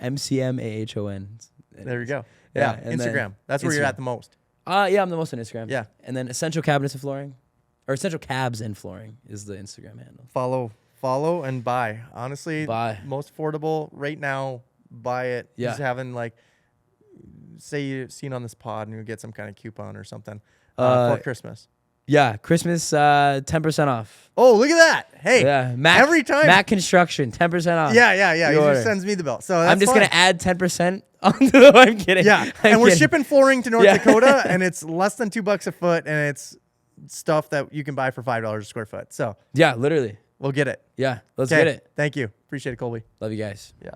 MCMAHON. There you go. Yeah, Yeah, and then Instagram. That's where you're Instagram. at the most. Yeah, I'm the most on Instagram. Yeah. And then Essential Cabinets and Flooring, or Essential Cabs and Flooring is the Instagram handle. Follow and buy. Honestly, Buy. most affordable right now. Buy it. Yeah. He's having like, say you've seen on this pod, and you get some kind of coupon or something for Christmas. Yeah, Christmas 10% off. Oh, look at that! Hey, Yeah, Mac, every time. Mac Construction 10% off. Yeah. He Your order. just sends me the bill. So that's I'm just fine. gonna add 10% onto the. I'm kidding. Yeah, I'm and we're kidding. shipping flooring to North Yeah. Dakota, and it's less than $2 a foot, and it's stuff that you can buy for $5 a square foot. So Yeah, literally. we'll get it. Yeah, let's Okay. get it. Thank you. Appreciate it, Colby. Love you guys. Yeah.